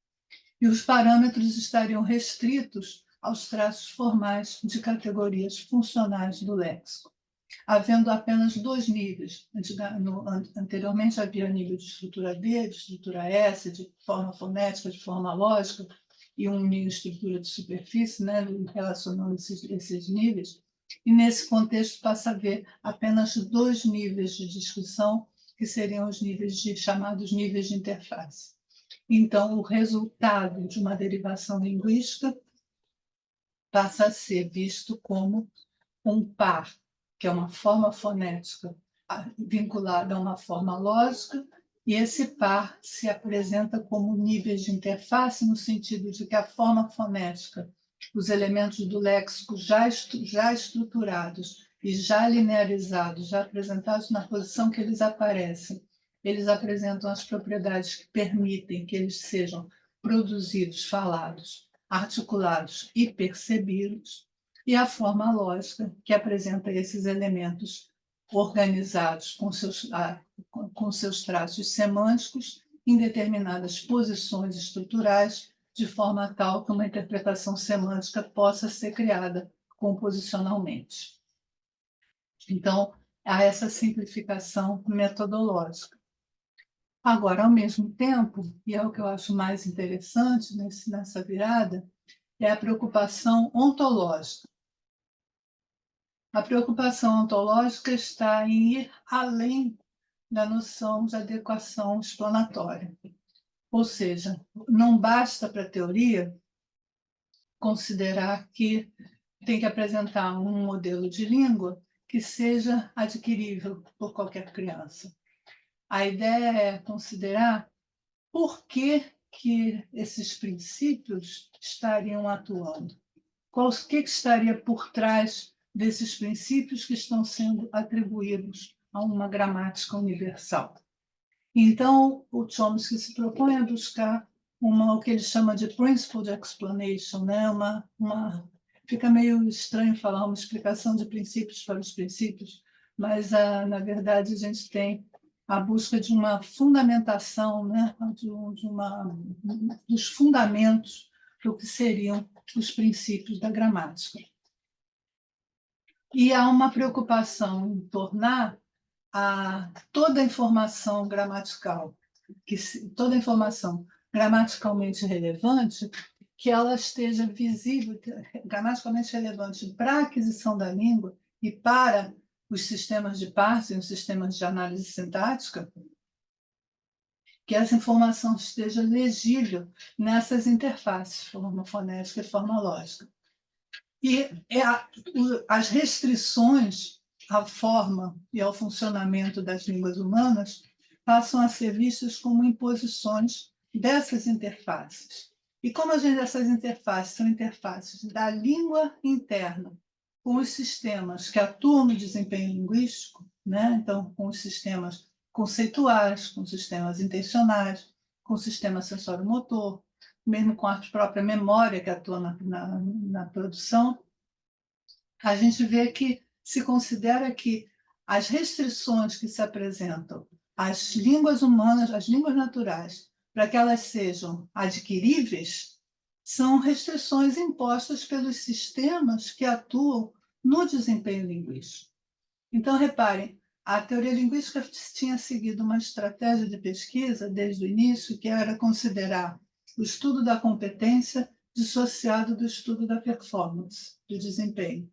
E os parâmetros estariam restritos aos traços formais de categorias funcionais do léxico, havendo apenas 2 níveis. Anteriormente havia nível de estrutura D, de estrutura S, de forma fonética, de forma lógica, e um nível de estrutura de superfície, né, relacionando esses níveis. E nesse contexto passa a haver apenas 2 níveis de descrição, que seriam os níveis chamados níveis de interface. Então, o resultado de uma derivação linguística passa a ser visto como um par, que é uma forma fonética vinculada a uma forma lógica, e esse par se apresenta como níveis de interface, no sentido de que a forma fonética, os elementos do léxico já estruturados e já linearizados, já apresentados na posição que eles aparecem, eles apresentam as propriedades que permitem que eles sejam produzidos, falados, articulados e percebidos, e a forma lógica, que apresenta esses elementos organizados com seus traços semânticos em determinadas posições estruturais, de forma tal que uma interpretação semântica possa ser criada composicionalmente. Então, há essa simplificação metodológica. Agora, ao mesmo tempo, e é o que eu acho mais interessante nessa virada, é a preocupação ontológica. A preocupação ontológica está em ir além da noção de adequação explanatória. Ou seja, não basta para a teoria considerar que tem que apresentar um modelo de língua que seja adquirível por qualquer criança. A ideia é considerar por que esses princípios estariam atuando. O que estaria por trás desses princípios que estão sendo atribuídos a uma gramática universal? Então, o Chomsky se propõe a buscar o que ele chama de principled explanation, né? Fica meio estranho falar uma explicação de princípios para os princípios, mas, na verdade, a gente tem a busca de uma fundamentação, né? Dos fundamentos do que seriam os princípios da gramática. E há uma preocupação em tornar toda a informação gramatical, toda a informação gramaticalmente relevante, que ela esteja visível, gramaticalmente relevante para a aquisição da língua e para os sistemas de parsing, os sistemas de análise sintática, que essa informação esteja legível nessas interfaces, forma fonética e forma lógica. E as restrições à forma e ao funcionamento das línguas humanas passam a ser vistas como imposições dessas interfaces. E como essas interfaces são interfaces da língua interna com os sistemas que atuam no desempenho linguístico, né? Então, com os sistemas conceituais, com os sistemas intencionais, com o sistema sensório-motor, mesmo com a própria memória que atua na produção, a gente vê que se considera que as restrições que se apresentam às línguas humanas, às línguas naturais, para que elas sejam adquiríveis, são restrições impostas pelos sistemas que atuam no desempenho linguístico. Então, reparem, a teoria linguística tinha seguido uma estratégia de pesquisa desde o início, que era considerar o estudo da competência dissociado do estudo da performance, do desempenho.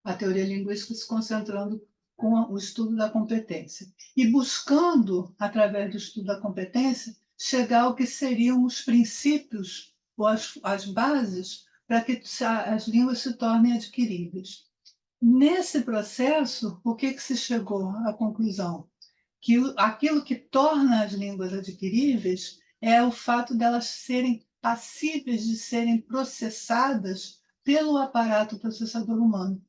A teoria linguística se concentrando com o estudo da competência e buscando, através do estudo da competência, chegar ao que seriam os princípios ou as bases para que as línguas se tornem adquiríveis. Nesse processo, o que se chegou à conclusão? Que aquilo que torna as línguas adquiríveis é o fato delas serem passíveis de serem processadas pelo aparato processador humano.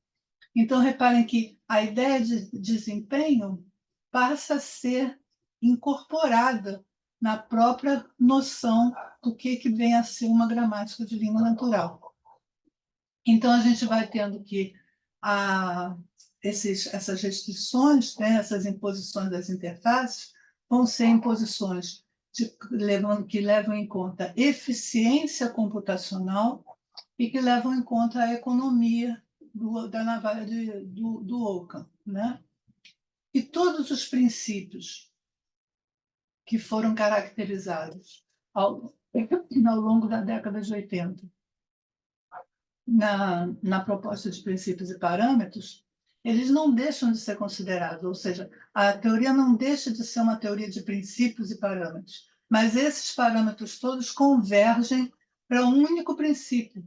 Então, reparem que a ideia de desempenho passa a ser incorporada na própria noção do que vem a ser uma gramática de língua natural. Então, a gente vai tendo que essas restrições, né, essas imposições das interfaces, vão ser imposições que levam em conta eficiência computacional e que levam em conta a economia da navalha do Ockham, né? E todos os princípios que foram caracterizados ao longo da década de 80 na proposta de princípios e parâmetros, eles não deixam de ser considerados, ou seja, a teoria não deixa de ser uma teoria de princípios e parâmetros, mas esses parâmetros todos convergem para um único princípio,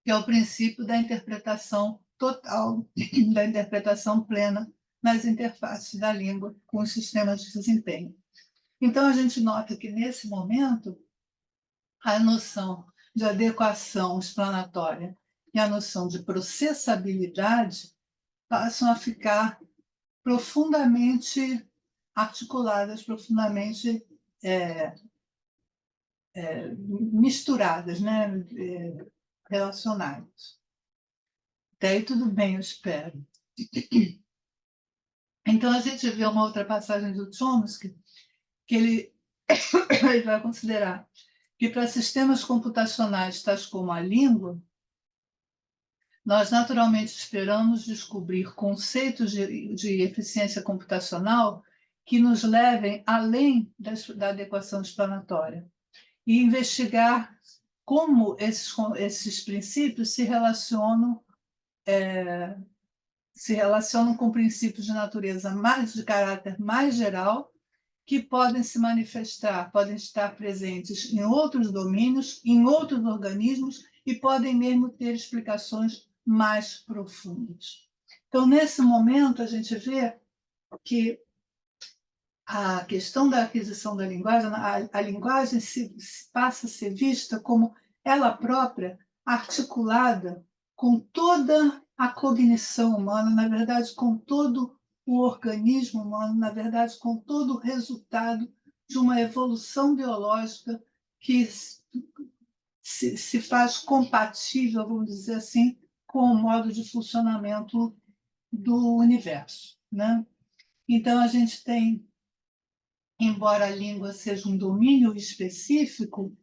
que é o princípio da interpretação total, da interpretação plena nas interfaces da língua com os sistemas de desempenho. Então, a gente nota que, nesse momento, a noção de adequação explanatória e a noção de processabilidade passam a ficar profundamente articuladas, profundamente misturadas, né? Relacionadas. Até aí tudo bem, eu espero. Então, a gente vê uma outra passagem do Chomsky, que ele vai considerar que para sistemas computacionais tais como a língua, nós naturalmente esperamos descobrir conceitos de eficiência computacional que nos levem além da adequação explanatória e investigar como esses princípios se relacionam com princípios de natureza de caráter mais geral, que podem se manifestar, podem estar presentes em outros domínios, em outros organismos e podem mesmo ter explicações mais profundas. Então, nesse momento, a gente vê que a questão da aquisição da linguagem, a linguagem passa a ser vista como ela própria, articulada com toda a cognição humana, na verdade, com todo o organismo humano, na verdade, com todo o resultado de uma evolução biológica que se faz compatível, vamos dizer assim, com o modo de funcionamento do universo, né? Então, a gente tem, embora a língua seja um domínio específico,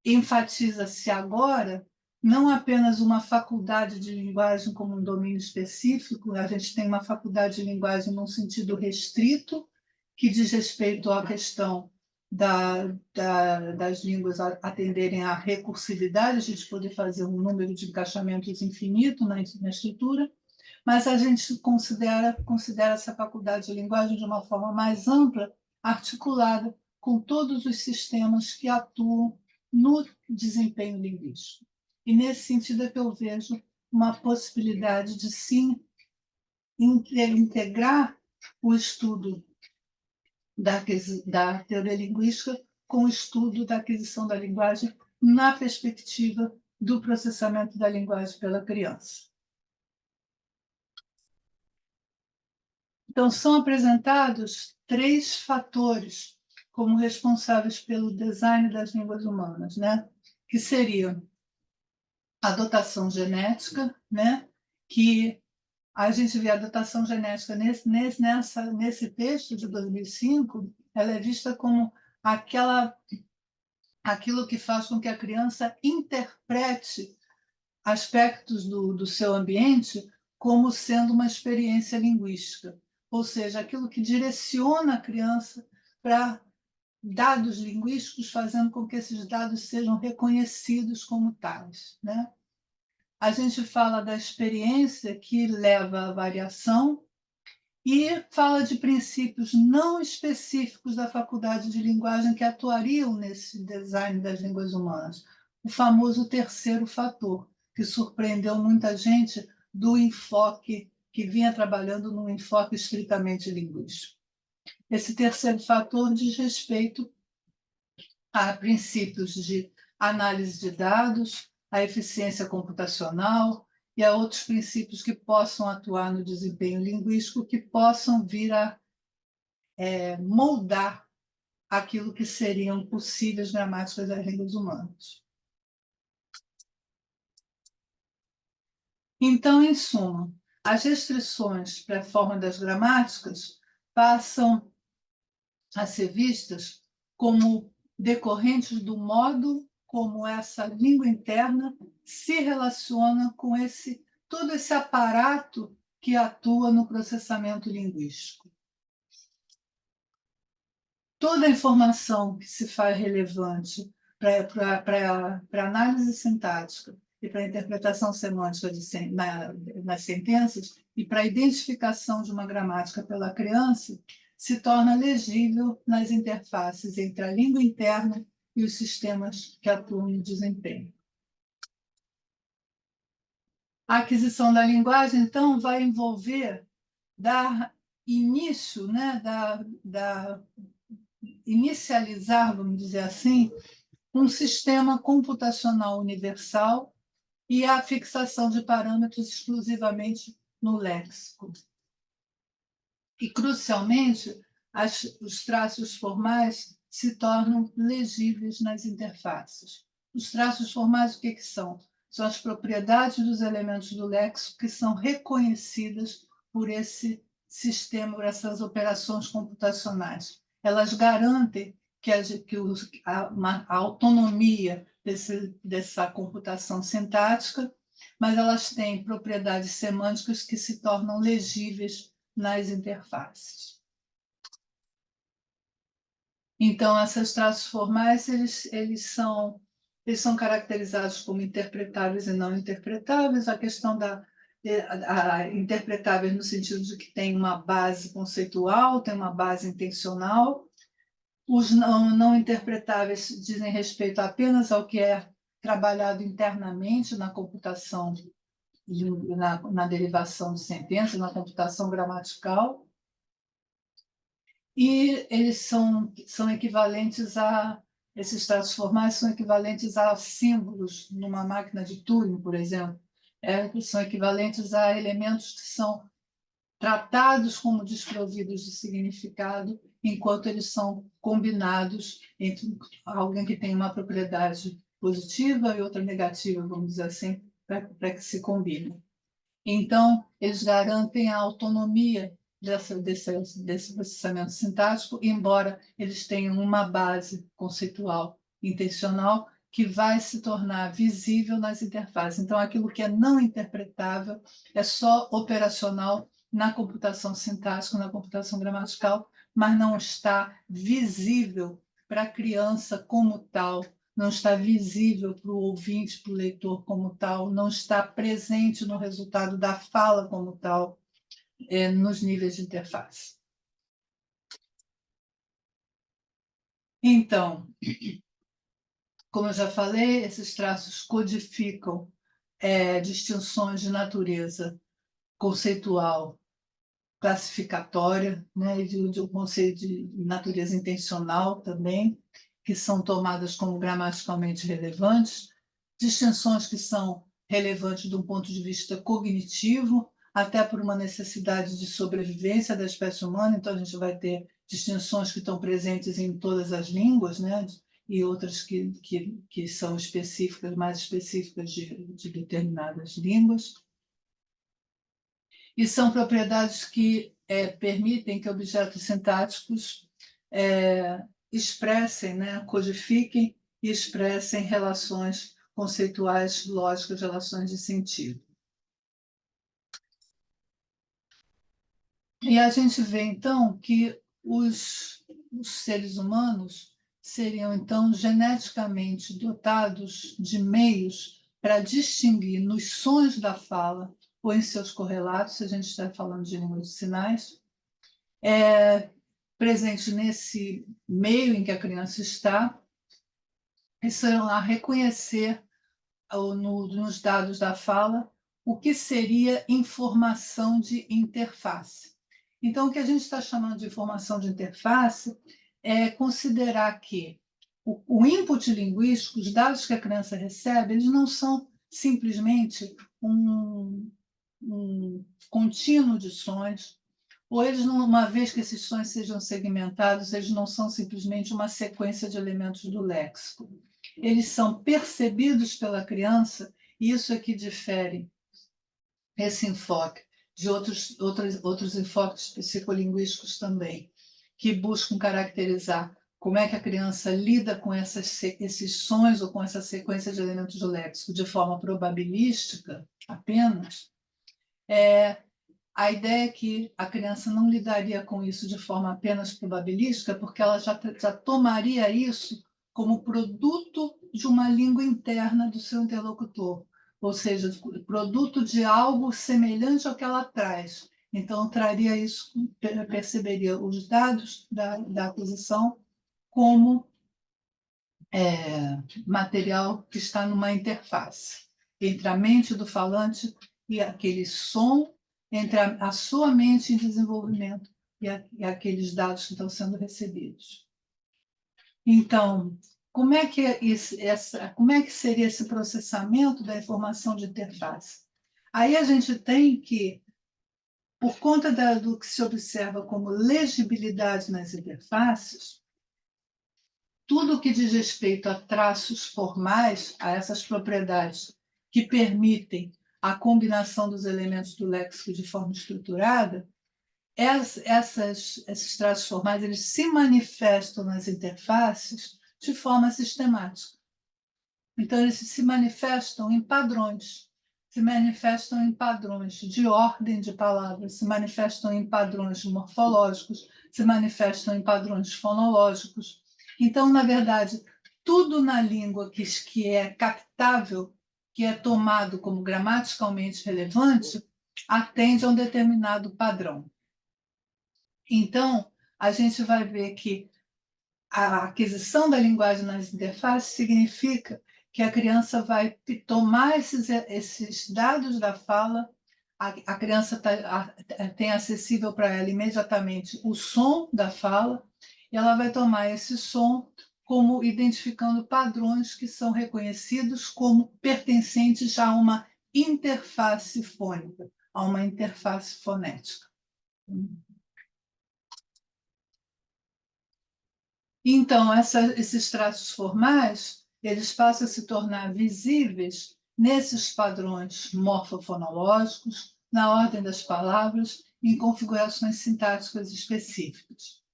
enfatiza-se agora não apenas uma faculdade de linguagem como um domínio específico, a gente tem uma faculdade de linguagem num sentido restrito, que diz respeito à questão das línguas atenderem à recursividade, a gente poder fazer um número de encaixamentos infinito na estrutura, mas a gente considera essa faculdade de linguagem de uma forma mais ampla, articulada com todos os sistemas que atuam no desempenho linguístico. E, nesse sentido, é que eu vejo uma possibilidade de, sim, integrar o estudo da teoria linguística com o estudo da aquisição da linguagem na perspectiva do processamento da linguagem pela criança. Então, são apresentados 3 fatores como responsáveis pelo design das línguas humanas, né? Que seriam a dotação genética, né? Que a gente vê a dotação genética nesse texto de 2005, ela é vista como aquilo que faz com que a criança interprete aspectos do seu ambiente como sendo uma experiência linguística, ou seja, aquilo que direciona a criança para dados linguísticos, fazendo com que esses dados sejam reconhecidos como tais, né? A gente fala da experiência que leva à variação e fala de princípios não específicos da faculdade de linguagem que atuariam nesse design das línguas humanas. O famoso terceiro fator, que surpreendeu muita gente do enfoque, que vinha trabalhando num enfoque estritamente linguístico. Esse terceiro fator diz respeito a princípios de análise de dados, a eficiência computacional e a outros princípios que possam atuar no desempenho linguístico, que possam vir a moldar aquilo que seriam possíveis gramáticas das línguas humanas. Então, em suma, as restrições para a forma das gramáticas passam a ser vistas como decorrentes do modo como essa língua interna se relaciona com todo esse aparato que atua no processamento linguístico. Toda a informação que se faz relevante para análise sintática e para interpretação semântica nas sentenças e para a identificação de uma gramática pela criança se torna legível nas interfaces entre a língua interna e os sistemas que atuam no desempenho. A aquisição da linguagem, então, vai envolver dar início, né, inicializar, vamos dizer assim, um sistema computacional universal e a fixação de parâmetros exclusivamente no léxico. E, crucialmente, os traços formais se tornam legíveis nas interfaces. Os traços formais, o que são? São as propriedades dos elementos do léxico que são reconhecidas por esse sistema, por essas operações computacionais. Elas garantem a autonomia dessa computação sintática, mas elas têm propriedades semânticas que se tornam legíveis nas interfaces. Então, esses traços formais eles são caracterizados como interpretáveis e não interpretáveis. A questão interpretáveis no sentido de que tem uma base conceitual, tem uma base intencional. Os não interpretáveis dizem respeito apenas ao que é trabalhado internamente na computação, na derivação de sentenças, na computação gramatical. E eles são equivalentes esses traços formais são equivalentes a símbolos numa máquina de Turing, por exemplo. São equivalentes a elementos que são tratados como desprovidos de significado, enquanto eles são combinados entre alguém que tem uma propriedade positiva e outra negativa, vamos dizer assim, para que se combinem. Então, eles garantem a autonomia desse processamento sintático, embora eles tenham uma base conceitual intencional que vai se tornar visível nas interfaces. Então, aquilo que é não interpretável é só operacional na computação sintática, na computação gramatical, mas não está visível para a criança como tal, não está visível para o ouvinte, para o leitor como tal, não está presente no resultado da fala como tal, nos níveis de interface. Então, como eu já falei, esses traços codificam distinções de natureza conceitual, classificatória, né, e de um conceito de natureza intencional também, que são tomadas como gramaticalmente relevantes, distinções que são relevantes de um ponto de vista cognitivo, até por uma necessidade de sobrevivência da espécie humana. Então, a gente vai ter distinções que estão presentes em todas as línguas, né, e outras que são específicas, mais específicas de determinadas línguas. E são propriedades que permitem que objetos sintáticos expressem, né, codifiquem e expressem relações conceituais lógicas, relações de sentido. E a gente vê, então, que os seres humanos seriam, então, geneticamente dotados de meios para distinguir nos sons da fala ou em seus correlatos, se a gente está falando de língua de sinais, presente nesse meio em que a criança está, e serão a reconhecer nos dados da fala o que seria informação de interface. Então, o que a gente está chamando de informação de interface é considerar que o input linguístico, os dados que a criança recebe, eles não são simplesmente um contínuo de sons, ou eles, uma vez que esses sons sejam segmentados, eles não são simplesmente uma sequência de elementos do léxico. Eles são percebidos pela criança, e isso é que difere esse enfoque de outros enfoques psicolinguísticos também. que buscam caracterizar como é que a criança lida com esses sons ou com essa sequência de elementos do léxico de forma probabilística apenas, a ideia é que a criança não lidaria com isso de forma apenas probabilística, porque ela já tomaria isso como produto de uma língua interna do seu interlocutor, ou seja, produto de algo semelhante ao que ela traz. Então, traria isso, perceberia os dados da aquisição como material que está numa interface entre a mente do falante e aquele som, entre a sua mente em desenvolvimento e aqueles dados que estão sendo recebidos. Então, como é que seria esse processamento da informação de interface? Aí a gente tem que, por conta do que se observa como legibilidade nas interfaces, tudo que diz respeito a traços formais, a essas propriedades que permitem a combinação dos elementos do léxico de forma estruturada, esses traços formais eles se manifestam nas interfaces de forma sistemática. Então, eles se manifestam em padrões, se manifestam em padrões de ordem de palavras, se manifestam em padrões morfológicos, se manifestam em padrões fonológicos. Então, na verdade, tudo na língua que é captável, que é tomado como gramaticalmente relevante, atende a um determinado padrão. Então, a gente vai ver que a aquisição da linguagem nas interfaces significa que a criança vai tomar esses dados da fala, a criança tem acessível para ela imediatamente o som da fala, e ela vai tomar esse som como identificando padrões que são reconhecidos como pertencentes a uma interface fônica, a uma interface fonética. Então, esses traços formais, eles passam a se tornar visíveis nesses padrões morfofonológicos, na ordem das palavras, em configurações sintáticas específicas.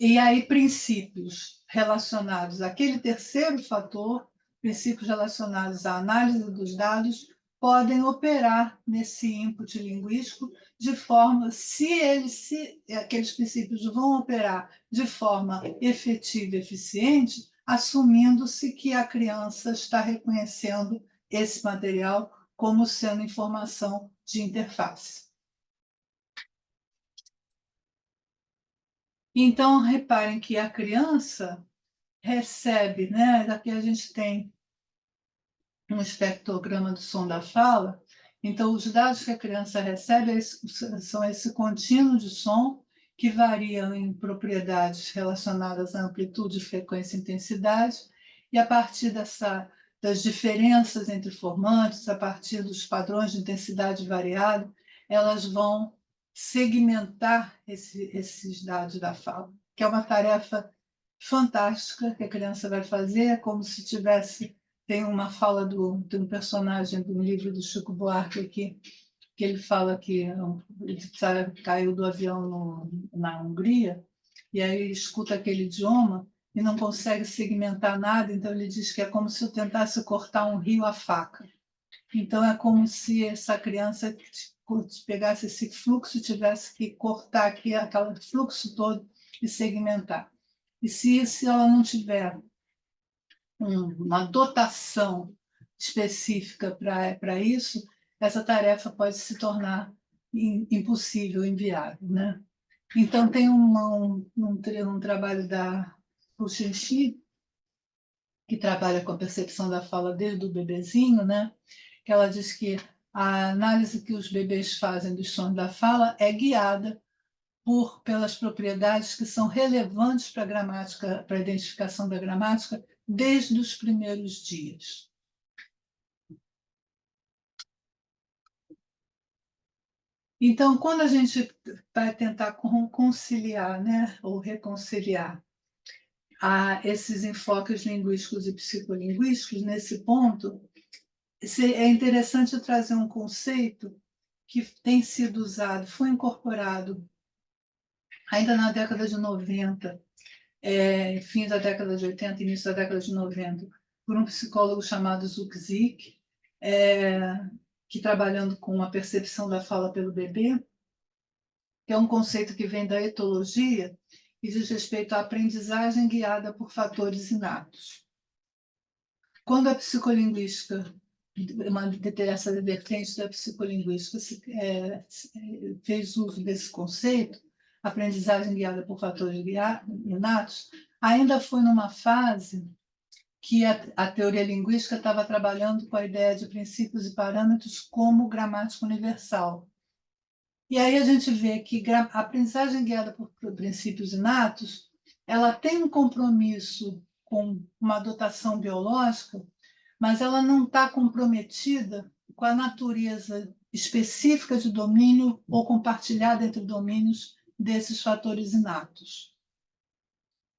E aí, princípios relacionados àquele terceiro fator, princípios relacionados à análise dos dados, podem operar nesse input linguístico de forma, se aqueles princípios vão operar de forma efetiva e eficiente, assumindo-se que a criança está reconhecendo esse material como sendo informação de interface. Então, reparem que a criança recebe, né? Daqui a gente tem um espectrograma do som da fala. Então, os dados que a criança recebe são esse contínuo de som que variam em propriedades relacionadas à amplitude, frequência e intensidade, e a partir das diferenças entre formantes, a partir dos padrões de intensidade variada, elas vão segmentar esses dados da fala, que é uma tarefa fantástica que a criança vai fazer, como se tivesse. Tem uma fala de um personagem do livro do Chico Buarque aqui, que ele fala que ele caiu do avião na Hungria, e aí ele escuta aquele idioma e não consegue segmentar nada, então ele diz que é como se eu tentasse cortar um rio à faca. Então, é como se essa criança pegasse esse fluxo e tivesse que cortar aqui aquele fluxo todo e segmentar. E se ela não tiver uma dotação específica para isso, essa tarefa pode se tornar impossível, inviável, né? Então, tem um trabalho da Puxinchi, que trabalha com a percepção da fala desde o bebezinho, né? Que ela diz que a análise que os bebês fazem dos sons da fala é guiada pelas propriedades que são relevantes para a gramática, para a identificação da gramática, desde os primeiros dias. Então, quando a gente vai tentar conciliar, né, ou reconciliar esses enfoques linguísticos e psicolinguísticos, nesse ponto, é interessante trazer um conceito que tem sido usado, foi incorporado ainda na década de 90, fim da década de 80, início da década de 90, por um psicólogo chamado Zukzik, que trabalhando com a percepção da fala pelo bebê, que é um conceito que vem da etologia e diz respeito à aprendizagem guiada por fatores inatos. Quando a psicolinguística, essa vertente da psicolinguística fez uso desse conceito, aprendizagem guiada por fatores inatos, ainda foi numa fase que a teoria linguística estava trabalhando com a ideia de princípios e parâmetros como gramática universal. E aí a gente vê que a aprendizagem guiada por princípios inatos, ela tem um compromisso com uma dotação biológica, mas ela não está comprometida com a natureza específica de domínio ou compartilhada entre domínios desses fatores inatos.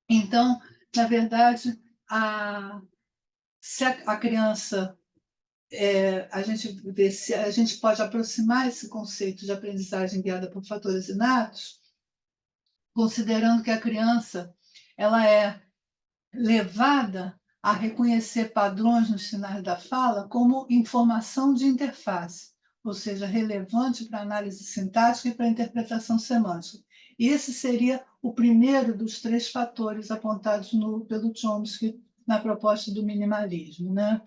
Então, na verdade, se a criança, a gente pode aproximar esse conceito de aprendizagem guiada por fatores inatos, considerando que a criança ela é levada a reconhecer padrões nos sinais da fala como informação de interface, ou seja, relevante para a análise sintática e para a interpretação semântica. E esse seria o primeiro dos 3 fatores apontados pelo Chomsky na proposta do minimalismo, né?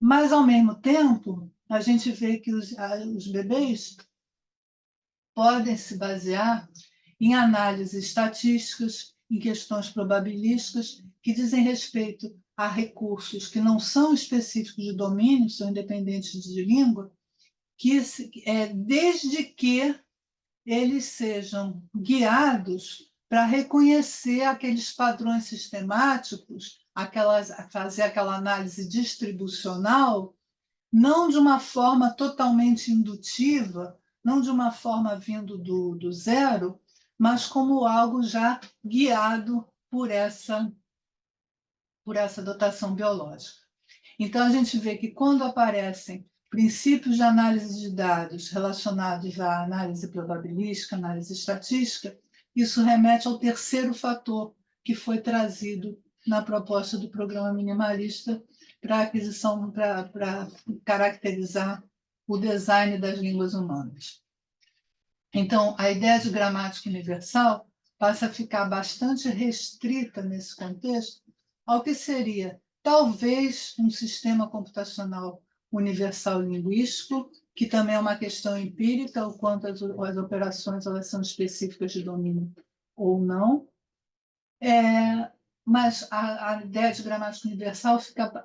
Mas, ao mesmo tempo, a gente vê que os bebês podem se basear em análises estatísticas, em questões probabilísticas, que dizem respeito a recursos que não são específicos de domínio, são independentes de língua, desde que eles sejam guiados para reconhecer aqueles padrões sistemáticos, fazer aquela análise distribucional, não de uma forma totalmente indutiva, não de uma forma vindo do zero, mas como algo já guiado por essa dotação biológica. Então, a gente vê que quando aparecem princípios de análise de dados relacionados à análise probabilística, análise estatística, isso remete ao terceiro fator que foi trazido na proposta do programa minimalista para aquisição, para caracterizar o design das línguas humanas. Então, a ideia de gramática universal passa a ficar bastante restrita nesse contexto ao que seria talvez um sistema computacional universal linguístico, que também é uma questão empírica, o quanto as operações elas são específicas de domínio ou não. Mas a ideia de gramática universal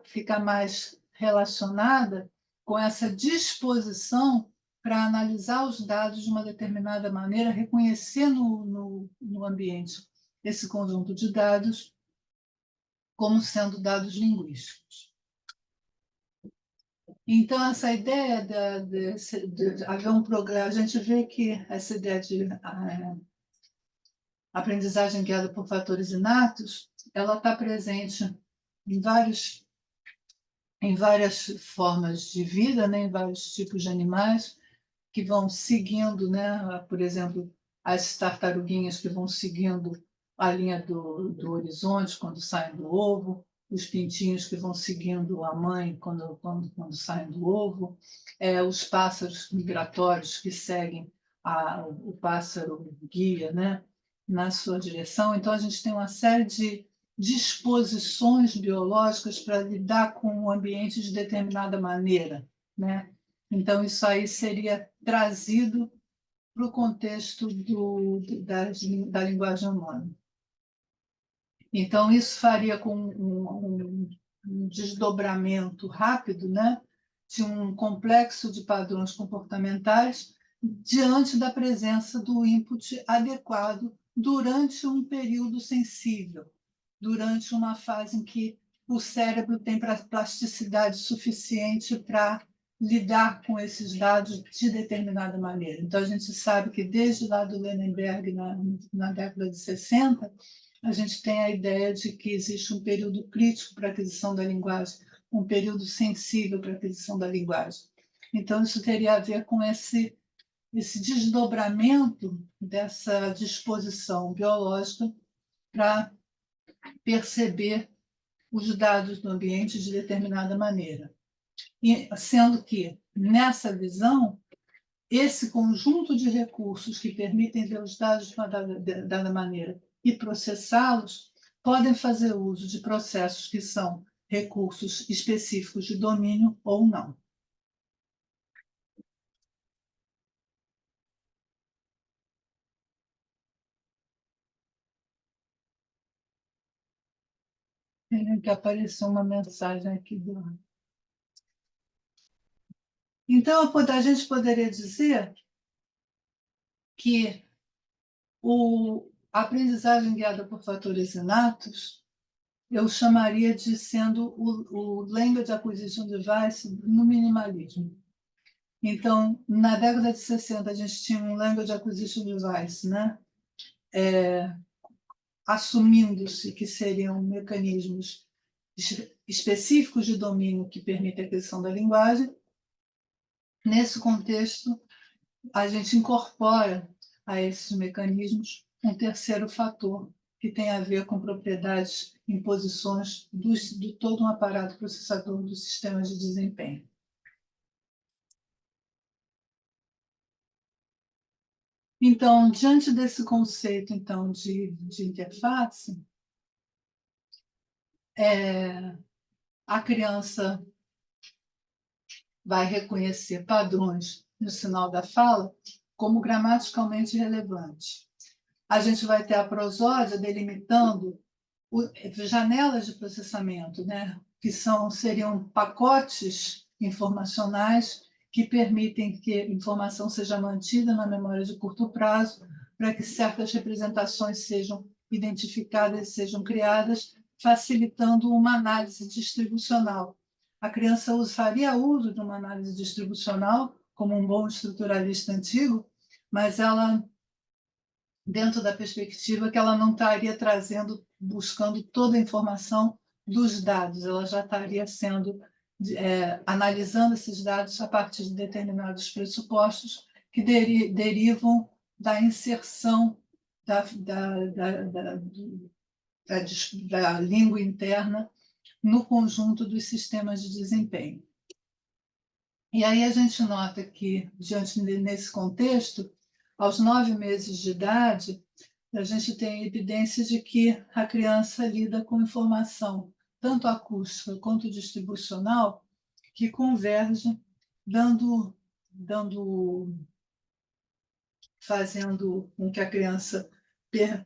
fica mais relacionada com essa disposição para analisar os dados de uma determinada maneira, reconhecer no ambiente esse conjunto de dados como sendo dados linguísticos. Então, essa ideia de haver um programa, a gente vê que essa ideia de aprendizagem guiada por fatores inatos, ela está presente em várias formas de vida, né, em vários tipos de animais que vão seguindo, né, por exemplo, as tartaruguinhas que vão seguindo a linha do horizonte quando saem do ovo, os pintinhos que vão seguindo a mãe quando saem do ovo, os pássaros migratórios que seguem o pássaro guia, né, na sua direção. Então, a gente tem uma série de disposições biológicas para lidar com o ambiente de determinada maneira, né? Então, isso aí seria trazido para o contexto da linguagem humana. Então, isso faria com um desdobramento rápido, né, de um complexo de padrões comportamentais diante da presença do input adequado durante um período sensível, durante uma fase em que o cérebro tem plasticidade suficiente para lidar com esses dados de determinada maneira. Então, a gente sabe que desde lá do Lenenberg, na década de 60, a gente tem a ideia de que existe um período crítico para a aquisição da linguagem, um período sensível para a aquisição da linguagem. Então, isso teria a ver com esse desdobramento dessa disposição biológica para perceber os dados do ambiente de determinada maneira. E, sendo que, nessa visão, esse conjunto de recursos que permitem ver os dados de uma dada maneira e processá-los podem fazer uso de processos que são recursos específicos de domínio ou não. Tem que aparecer uma mensagem aqui do... Então, a gente poderia dizer que a aprendizagem guiada por fatores inatos eu chamaria de sendo o Language Acquisition Device no minimalismo. Então, na década de 60, a gente tinha um Language Acquisition Device, né? Assumindo-se que seriam mecanismos específicos de domínio que permitem a aquisição da linguagem. Nesse contexto, a gente incorpora a esses mecanismos um terceiro fator, que tem a ver com propriedades e imposições de todo um aparato processador dos sistemas de desempenho. Então, diante desse conceito então, de interface, a criança vai reconhecer padrões no sinal da fala como gramaticalmente relevantes. A gente vai ter a prosódia delimitando janelas de processamento, né? Que seriam pacotes informacionais que permitem que a informação seja mantida na memória de curto prazo, para que certas representações sejam identificadas e sejam criadas, facilitando uma análise distribucional. A criança faria uso de uma análise distribucional, como um bom estruturalista antigo, mas ela, dentro da perspectiva que ela não estaria buscando toda a informação dos dados, ela já estaria analisando esses dados a partir de determinados pressupostos que derivam da inserção da língua interna no conjunto dos sistemas de desempenho. E aí a gente nota que, nesse contexto, aos 9 meses de idade, a gente tem evidência de que a criança lida com informação, tanto acústica quanto distribucional, que converge, fazendo com que a criança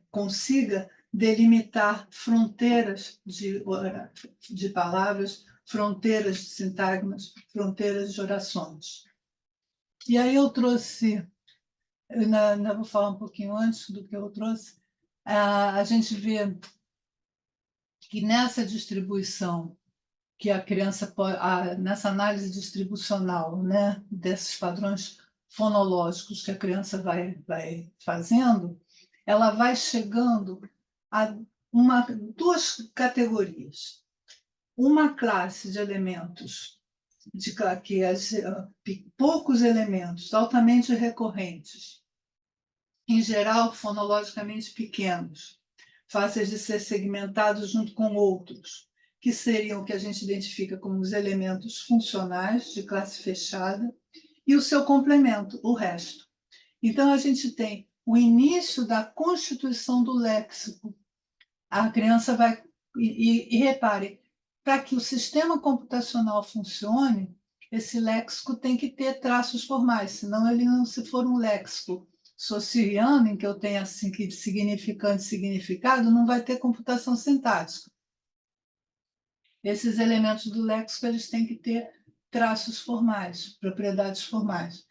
consiga delimitar fronteiras de palavras, fronteiras de sintagmas, fronteiras de orações. E aí eu trouxe, ainda vou falar um pouquinho antes do que eu trouxe, a gente vê que nessa distribuição que a criança nessa análise distribucional, né, desses padrões fonológicos que a criança vai fazendo, ela vai chegando a duas categorias. Uma classe de elementos, poucos elementos altamente recorrentes, em geral fonologicamente pequenos, fáceis de ser segmentados junto com outros, que seriam o que a gente identifica como os elementos funcionais de classe fechada, e o seu complemento, o resto. Então, a gente tem o início da constituição do léxico. A criança vai... E repare, para que o sistema computacional funcione, esse léxico tem que ter traços formais, senão ele não, se for um léxico sociriano, em que eu tenho assim, que significante e significado, não vai ter computação sintática. Esses elementos do léxico eles têm que ter traços formais, propriedades formais.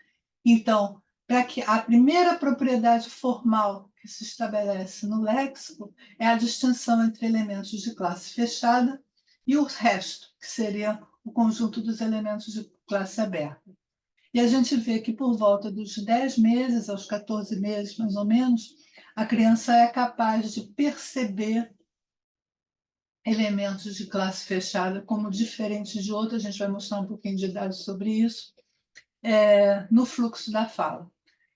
Então, para que a primeira propriedade formal que se estabelece no léxico é a distinção entre elementos de classe fechada e o resto, que seria o conjunto dos elementos de classe aberta. E a gente vê que por volta dos 10 meses aos 14 meses, mais ou menos, a criança é capaz de perceber elementos de classe fechada como diferentes de outros, a gente vai mostrar um pouquinho de dados sobre isso, no fluxo da fala.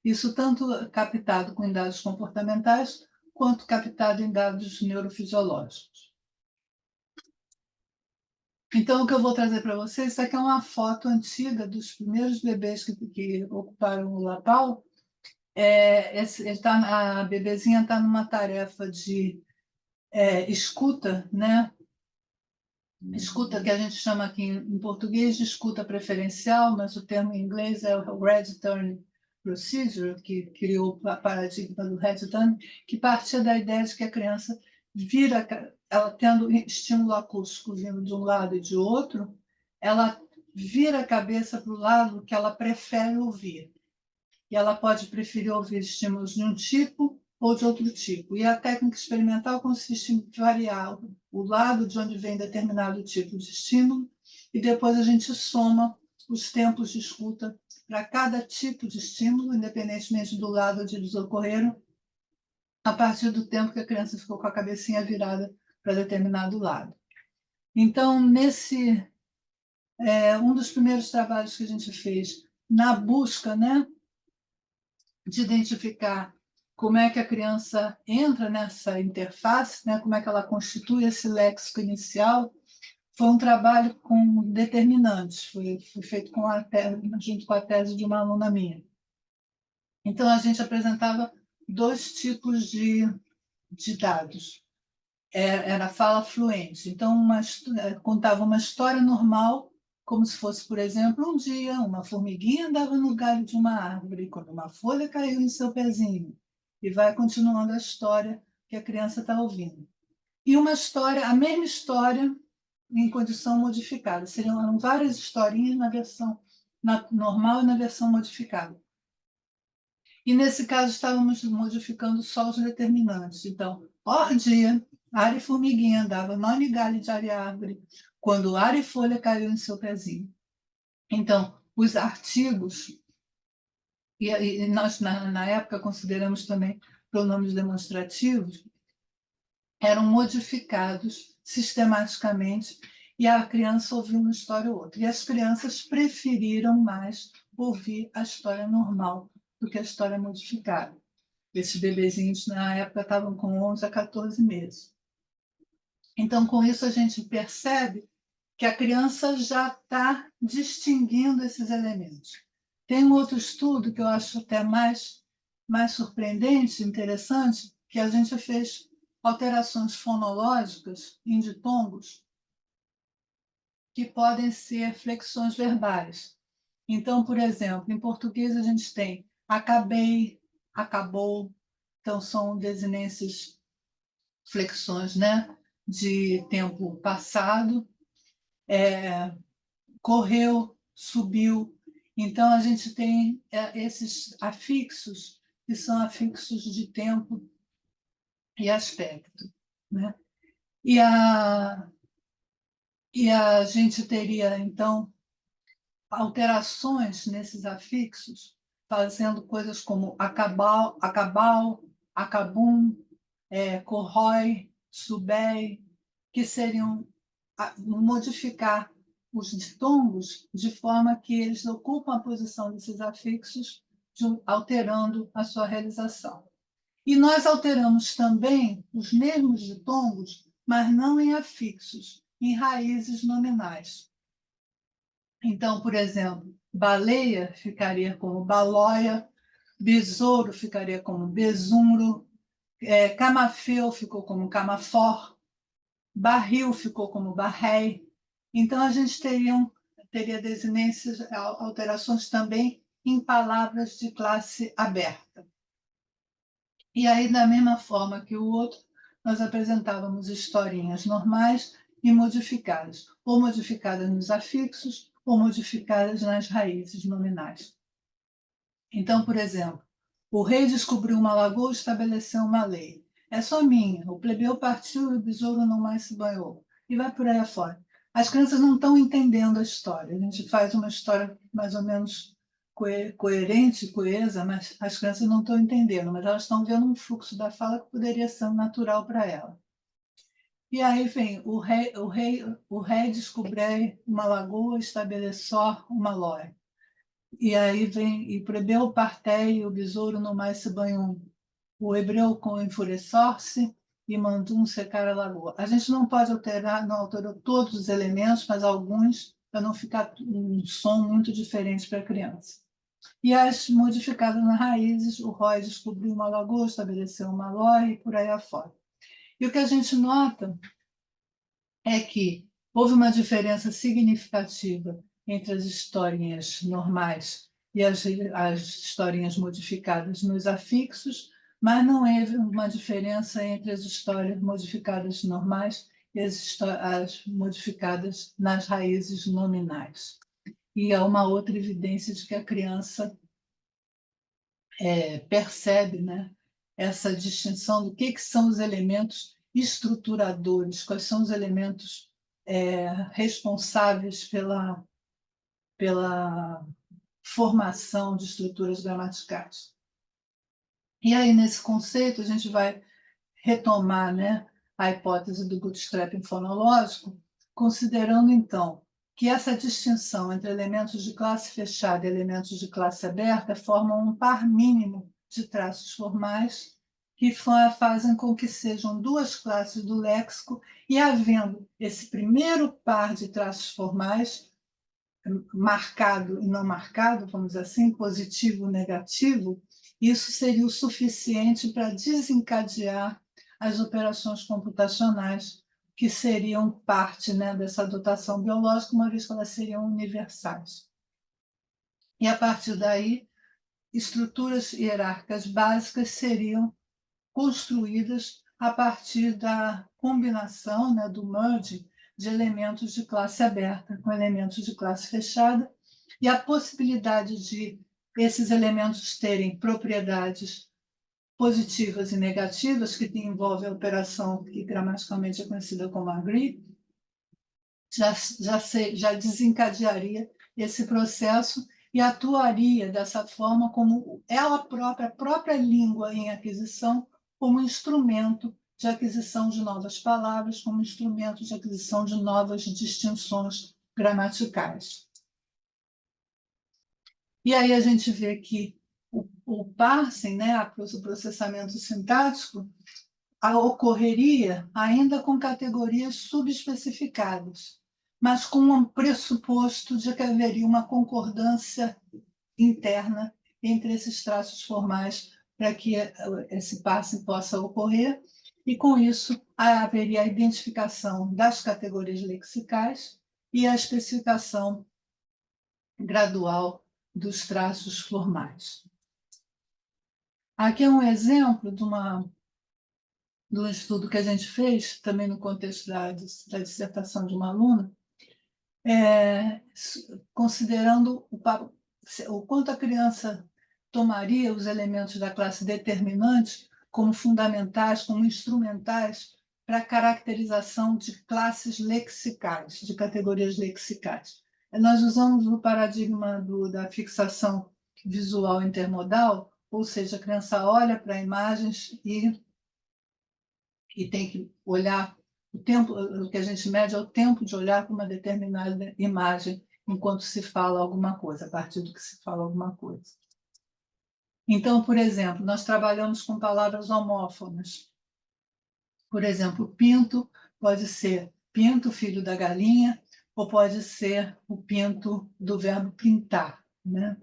Isso tanto captado com dados comportamentais, quanto captado em dados neurofisiológicos. Então, o que eu vou trazer para vocês, isso aqui é uma foto antiga dos primeiros bebês que ocuparam o Lapao. A bebezinha está numa tarefa de escuta, né? Escuta que a gente chama aqui em português de escuta preferencial, mas o termo em inglês é o Red Turn Procedure, que criou o paradigma do Red Turn, que partia da ideia de que a criança vira, ela tendo estímulo acústico vindo de um lado e de outro, ela vira a cabeça para o lado que ela prefere ouvir. E ela pode preferir ouvir estímulos de um tipo ou de outro tipo. E a técnica experimental consiste em variar o lado de onde vem determinado tipo de estímulo e depois a gente soma os tempos de escuta para cada tipo de estímulo, independentemente do lado onde eles ocorreram, a partir do tempo que a criança ficou com a cabecinha virada para determinado lado. Então, um dos primeiros trabalhos que a gente fez na busca, né, de identificar como é que a criança entra nessa interface, né, como é que ela constitui esse léxico inicial, foi um trabalho com determinantes, foi feito junto com a tese de uma aluna minha. Então, a gente apresentava dois tipos de dados. Era fala fluente, então contava uma história normal, como se fosse, por exemplo, um dia uma formiguinha andava no galho de uma árvore, quando uma folha caiu em seu pezinho, e vai continuando a história que a criança está ouvindo. E uma história, a mesma história, em condição modificada. Eram várias historinhas na versão normal e na versão modificada. E, nesse caso, estávamos modificando só os determinantes. Então, dia, Ara e formiguinha andava no galho de área árvore, quando Ara e folha caiu em seu pezinho. Então, os artigos, e nós, na época, consideramos também pronomes demonstrativos, eram modificados sistematicamente e a criança ouvia uma história ou outra. E as crianças preferiram mais ouvir a história normal do que a história modificada. Esses bebezinhos, na época, estavam com 11 a 14 meses. Então, com isso, a gente percebe que a criança já está distinguindo esses elementos. Tem um outro estudo que eu acho até mais surpreendente, interessante, que a gente fez alterações fonológicas em ditongos que podem ser flexões verbais. Então, por exemplo, em português a gente tem acabei, acabou, então são desinências, flexões, né, de tempo passado, correu, subiu. Então, a gente tem esses afixos, que são afixos de tempo e aspecto, né? E a gente teria, então, alterações nesses afixos, fazendo coisas como acabal, acabal, acabum, corrói, subei, que seriam modificar os ditongos de forma que eles ocupam a posição desses afixos, alterando a sua realização. E nós alteramos também os mesmos ditongos, mas não em afixos, em raízes nominais. Então, por exemplo, baleia ficaria como balóia, besouro ficaria como besumbro, camafeu ficou como camafor, barril ficou como barré. Então, a gente teria desinências, alterações também em palavras de classe aberta. E aí, da mesma forma que o outro, nós apresentávamos historinhas normais e modificadas, ou modificadas nos afixos, ou modificadas nas raízes nominais. Então, por exemplo, o rei descobriu uma lagoa e estabeleceu uma lei. É só minha, o plebeu partiu e o besouro não mais se banhou. E vai por aí afora. As crianças não estão entendendo a história. A gente faz uma história mais ou menos coerente, coesa, mas as crianças não estão entendendo, mas elas estão vendo um fluxo da fala que poderia ser natural para ela. E aí vem o rei descobriu uma lagoa e estabeleceu uma loja. E aí vem, e prebeu partei, o besouro no mais se banhou. O hebreu com enfurecer-se e mandou secar a lagoa. A gente não pode alterar, não alterou todos os elementos, mas alguns, para não ficar um som muito diferente para a criança. E as modificadas nas raízes, o Roy descobriu uma lagoa, estabeleceu uma lória e por aí afora. E o que a gente nota é que houve uma diferença significativa entre as historinhas normais e as historinhas modificadas nos afixos, mas não houve uma diferença entre as histórias modificadas normais e as modificadas nas raízes nominais. E há uma outra evidência de que a criança percebe, né, essa distinção do que são os elementos estruturadores, quais são os elementos responsáveis pela formação de estruturas gramaticais. E aí, nesse conceito, a gente vai retomar, né, a hipótese do bootstrapping fonológico, considerando, então, que essa distinção entre elementos de classe fechada e elementos de classe aberta formam um par mínimo de traços formais que fazem com que sejam duas classes do léxico e, havendo esse primeiro par de traços formais, marcado e não marcado, vamos dizer assim, positivo e negativo, isso seria o suficiente para desencadear as operações computacionais que seriam parte, né, dessa dotação biológica, uma vez que elas seriam universais. E, a partir daí, estruturas hierárquicas básicas seriam construídas a partir da combinação, né, do merge de elementos de classe aberta com elementos de classe fechada, e a possibilidade de esses elementos terem propriedades positivas e negativas, que envolve a operação que gramaticalmente é conhecida como agree, já desencadearia esse processo e atuaria dessa forma como ela própria, a própria língua em aquisição, como instrumento de aquisição de novas palavras, como instrumento de aquisição de novas distinções gramaticais. E aí a gente vê que o parsing, né, o processamento sintático, ocorreria ainda com categorias subespecificadas, mas com um pressuposto de que haveria uma concordância interna entre esses traços formais para que esse passe possa ocorrer, e com isso haveria a identificação das categorias lexicais e a especificação gradual dos traços formais. Aqui é um exemplo do estudo que a gente fez, também no contexto da dissertação de uma aluna, considerando o quanto a criança tomaria os elementos da classe determinante como fundamentais, como instrumentais para a caracterização de classes lexicais, de categorias lexicais. Nós usamos o paradigma da fixação visual intermodal, ou seja, a criança olha para imagens e tem que olhar o tempo, o que a gente mede é o tempo de olhar para uma determinada imagem enquanto se fala alguma coisa, a partir do que se fala alguma coisa. Então, por exemplo, nós trabalhamos com palavras homófonas. Por exemplo, pinto pode ser pinto, filho da galinha, ou pode ser o pinto do verbo pintar, né?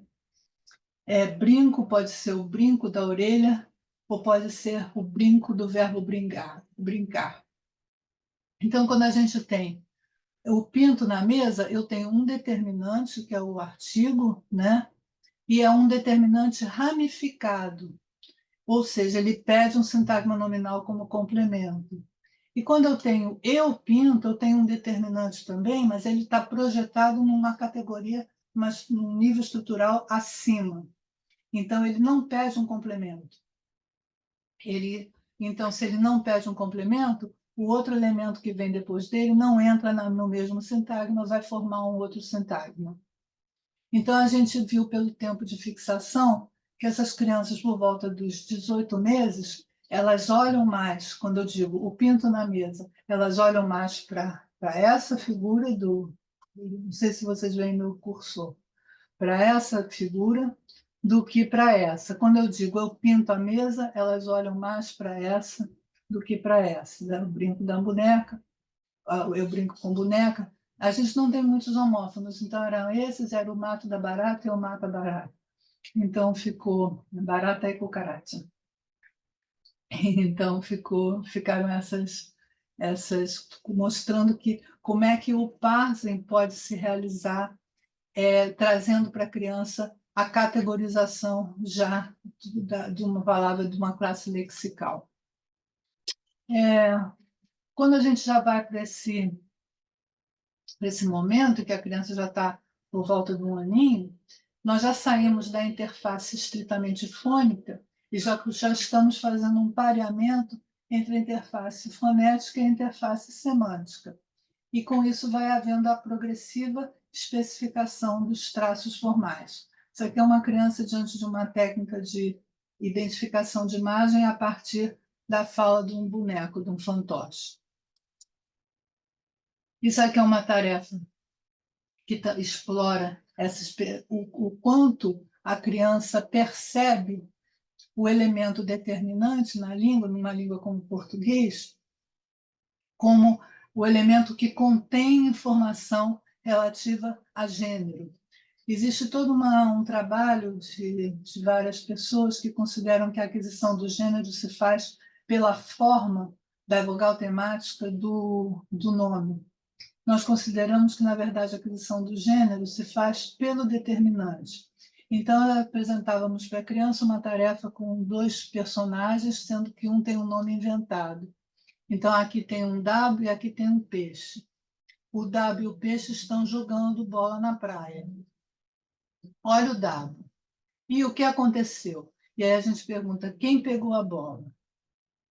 Brinco pode ser o brinco da orelha, ou pode ser o brinco do verbo brincar. Então, quando a gente tem o pinto na mesa, eu tenho um determinante, que é o artigo, né? E é um determinante ramificado, ou seja, ele pede um sintagma nominal como complemento. E quando eu tenho eu pinto, eu tenho um determinante também, mas ele está projetado numa categoria, mas num nível estrutural acima. Então, ele não pede um complemento. Então, se ele não pede um complemento, o outro elemento que vem depois dele não entra no mesmo sintagma, vai formar um outro sintagma. Então, a gente viu pelo tempo de fixação que essas crianças, por volta dos 18 meses, elas olham mais, quando eu digo o pinto na mesa, elas olham mais para essa figura não sei se vocês veem no cursor, para essa figura do que para essa. Quando eu digo eu pinto a mesa, elas olham mais para essa do que para essa. Eu brinco da boneca, eu brinco com boneca. A gente não tem muitos homófonos, então eram esses, era o mato da barata e o mata barata. Então ficou barata e cucaracha. Então ficaram essas mostrando que como é que o parsing pode se realizar, trazendo para a criança a categorização já de uma palavra, de uma classe lexical. Quando a gente já vai para esse momento, que a criança já está por volta de um aninho, nós já saímos da interface estritamente fônica e já estamos fazendo um pareamento entre a interface fonética e a interface semântica. E com isso vai havendo a progressiva especificação dos traços formais. Isso aqui é uma criança diante de uma técnica de identificação de imagem a partir da fala de um boneco, de um fantoche. Isso aqui é uma tarefa que explora o quanto a criança percebe o elemento determinante na língua, numa língua como o português, como o elemento que contém informação relativa a gênero. Existe todo um trabalho de várias pessoas que consideram que a aquisição do gênero se faz pela forma da vogal temática do nome. Nós consideramos que, na verdade, a aquisição do gênero se faz pelo determinante. Então, apresentávamos para a criança uma tarefa com 2 personagens, sendo que um tem um nome inventado. Então, aqui tem um dabo e aqui tem um peixe. O dabo e o peixe estão jogando bola na praia. Olha o dabo. E o que aconteceu? E aí a gente pergunta, quem pegou a bola?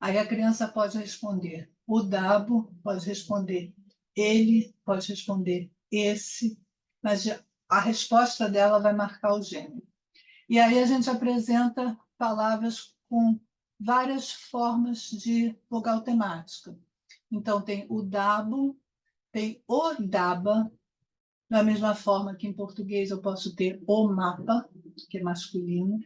Aí a criança pode responder, o dabo, pode responder, ele, pode responder, esse, mas a resposta dela vai marcar o gênero. E aí a gente apresenta palavras com várias formas de vogal temática. Então, tem o dabo, tem o daba, da mesma forma que em português eu posso ter o mapa, que é masculino,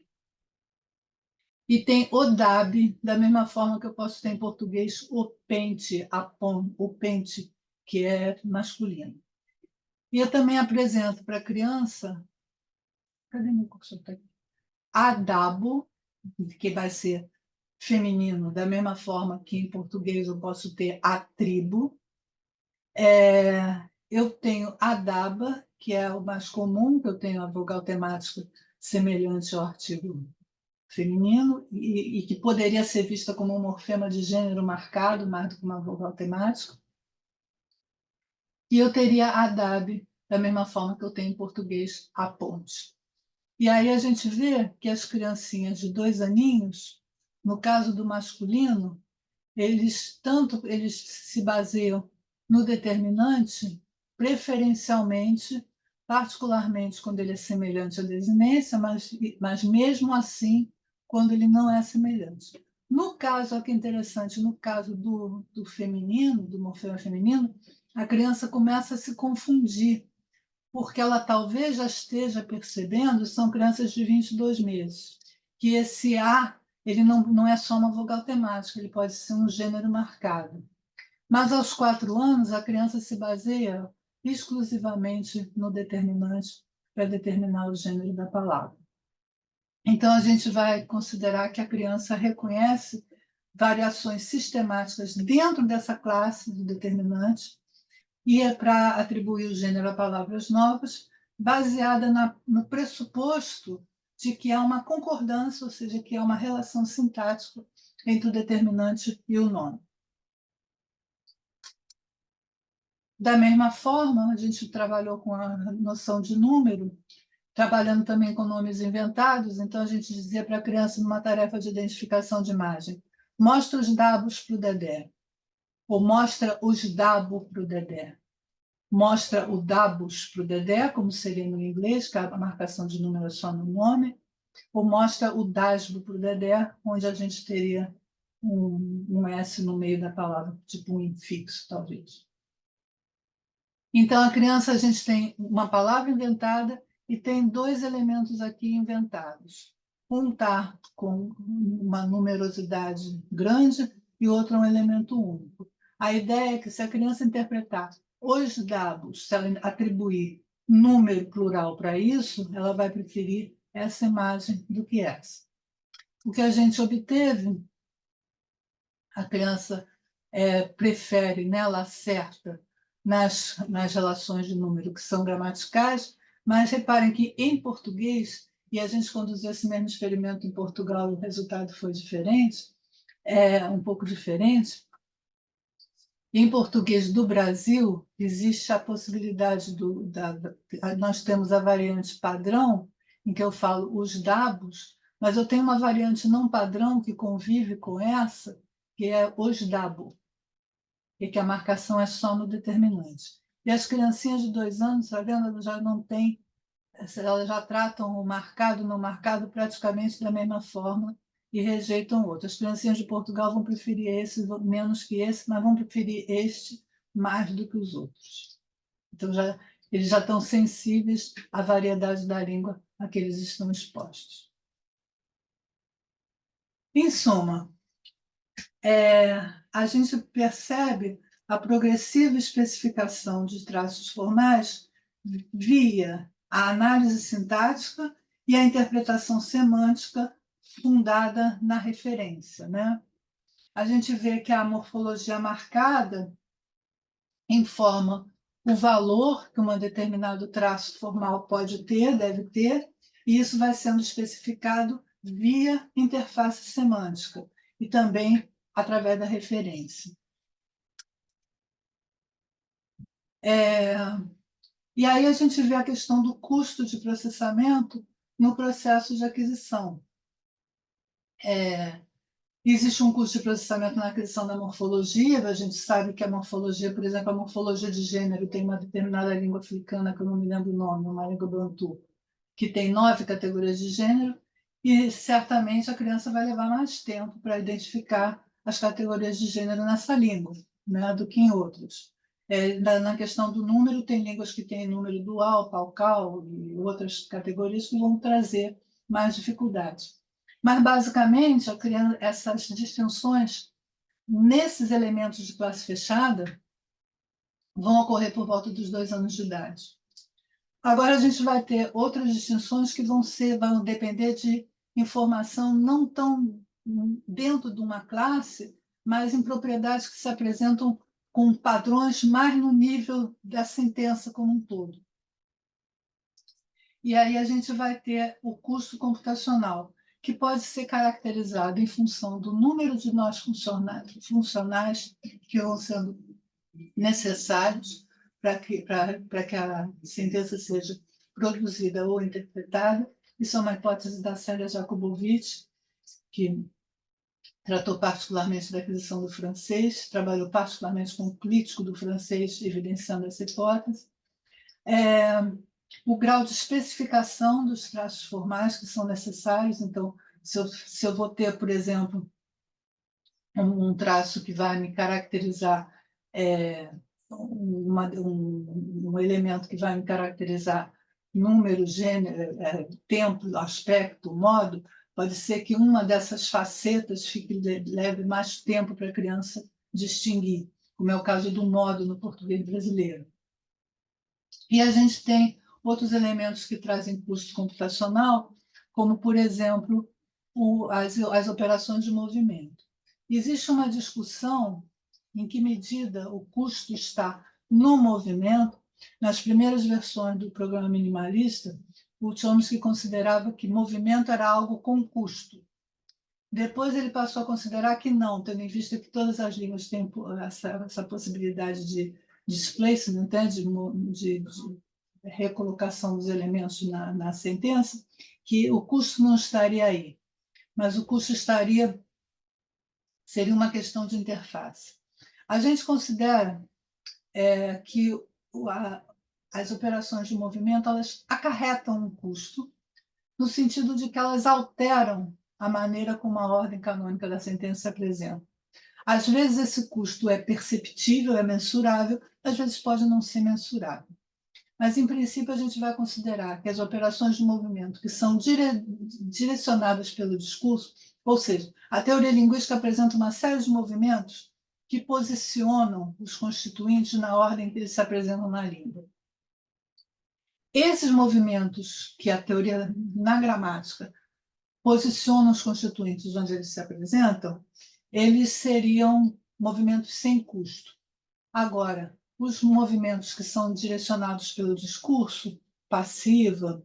e tem o dab, da mesma forma que eu posso ter em português o pente, o pente, que é masculino. E eu também apresento para a criança, cadê meu cursor? Adabo, que vai ser feminino, da mesma forma que em português eu posso ter a tribo. Eu tenho adaba, que é o mais comum, que eu tenho a vogal temática semelhante ao artigo feminino e que poderia ser vista como um morfema de gênero marcado, mais do que uma vogal temática. E eu teria adab, da mesma forma que eu tenho em português a ponte. E aí a gente vê que as criancinhas de 2 aninhos, no caso do masculino, eles se baseiam no determinante, preferencialmente, particularmente quando ele é semelhante à desinência, mas mesmo assim, quando ele não é semelhante. No caso, olha que interessante, no caso do feminino, do morfema feminino, a criança começa a se confundir, porque ela talvez já esteja percebendo, são crianças de 22 meses, que esse A ele não é só uma vogal temática, ele pode ser um gênero marcado. Mas aos 4 anos, a criança se baseia exclusivamente no determinante para determinar o gênero da palavra. Então, a gente vai considerar que a criança reconhece variações sistemáticas dentro dessa classe do determinante e é para atribuir o gênero a palavras novas, baseada no pressuposto de que há uma concordância, ou seja, que há uma relação sintática entre o determinante e o nome. Da mesma forma, a gente trabalhou com a noção de número, trabalhando também com nomes inventados, então a gente dizia para a criança, numa tarefa de identificação de imagem, mostra os dabos para o Dedé, ou mostra os dabo para o Dedé. Mostra o dabus para o Dedé, como seria no inglês, que a marcação de número é só no nome, ou mostra o dasbo para o Dedé, onde a gente teria um S no meio da palavra, tipo um infixo, talvez. Então, a criança, a gente tem uma palavra inventada e tem dois elementos aqui inventados. Um está com uma numerosidade grande e outro é um elemento único. A ideia é que, se a criança interpretar os dados, se ela atribuir número plural para isso, ela vai preferir essa imagem do que essa. O que a gente obteve, a criança prefere, né, ela acerta nas relações de número que são gramaticais, mas reparem que em português, e a gente conduziu esse mesmo experimento em Portugal e o resultado foi diferente, um pouco diferente. Em português do Brasil, existe a possibilidade nós temos a variante padrão, em que eu falo os dabos, mas eu tenho uma variante não padrão que convive com essa, que é os dabo, e que a marcação é só no determinante. E as criancinhas de 2 anos, tá vendo? Elas já não têm, elas já tratam o marcado e não marcado praticamente da mesma forma e rejeitam o outro. As criancinhas de Portugal vão preferir esse menos que esse, mas vão preferir este mais do que os outros. Então, eles já estão sensíveis à variedade da língua a que eles estão expostos. Em suma, a gente percebe a progressiva especificação de traços formais via a análise sintática e a interpretação semântica fundada na referência, né? A gente vê que a morfologia marcada informa o valor que um determinado traço formal pode ter, deve ter, e isso vai sendo especificado via interface semântica e também através da referência. E aí a gente vê a questão do custo de processamento no processo de aquisição. Existe um custo de processamento na aquisição da morfologia, a gente sabe que a morfologia, por exemplo, a morfologia de gênero tem uma determinada língua africana, que eu não me lembro o nome, uma língua bantu, que tem 9 categorias de gênero, e certamente a criança vai levar mais tempo para identificar as categorias de gênero nessa língua, né, do que em outras. Na questão do número, tem línguas que têm número dual, paucal e outras categorias que vão trazer mais dificuldades. Mas, basicamente, essas distinções nesses elementos de classe fechada vão ocorrer por volta dos 2 anos de idade. Agora, a gente vai ter outras distinções que vão depender de informação não tão dentro de uma classe, mas em propriedades que se apresentam com padrões mais no nível da sentença como um todo. E aí a gente vai ter o custo computacional, que pode ser caracterizado em função do número de nós funcionais que vão sendo necessários para que a sentença seja produzida ou interpretada. Isso é uma hipótese da Célia Jacobowitz, que tratou particularmente da aquisição do francês, trabalhou particularmente com o crítico do francês, evidenciando essa hipótese. O grau de especificação dos traços formais que são necessários. Então, se eu vou ter, por exemplo, um traço que vai me caracterizar, um elemento que vai me caracterizar número, gênero, tempo, aspecto, modo, pode ser que uma dessas facetas leve mais tempo para a criança distinguir, como é o caso do modo no português brasileiro. E a gente tem outros elementos que trazem custo computacional, como, por exemplo, as operações de movimento. Existe uma discussão em que medida o custo está no movimento. Nas primeiras versões do programa minimalista, o Chomsky considerava que movimento era algo com custo. Depois ele passou a considerar que não, tendo em vista que todas as línguas têm essa possibilidade de displacement, né, de recolocação dos elementos na sentença, que o custo não estaria aí, mas o custo seria uma questão de interface. A gente considera que as operações de movimento elas acarretam um custo, no sentido de que elas alteram a maneira como a ordem canônica da sentença se apresenta. Às vezes esse custo é perceptível, é mensurável, às vezes pode não ser mensurável. Mas, em princípio, a gente vai considerar que as operações de movimento que são direcionadas pelo discurso, ou seja, a teoria linguística apresenta uma série de movimentos que posicionam os constituintes na ordem que eles se apresentam na língua. Esses movimentos que a teoria, na gramática, posiciona os constituintes onde eles se apresentam, eles seriam movimentos sem custo. Agora, os movimentos que são direcionados pelo discurso, passiva,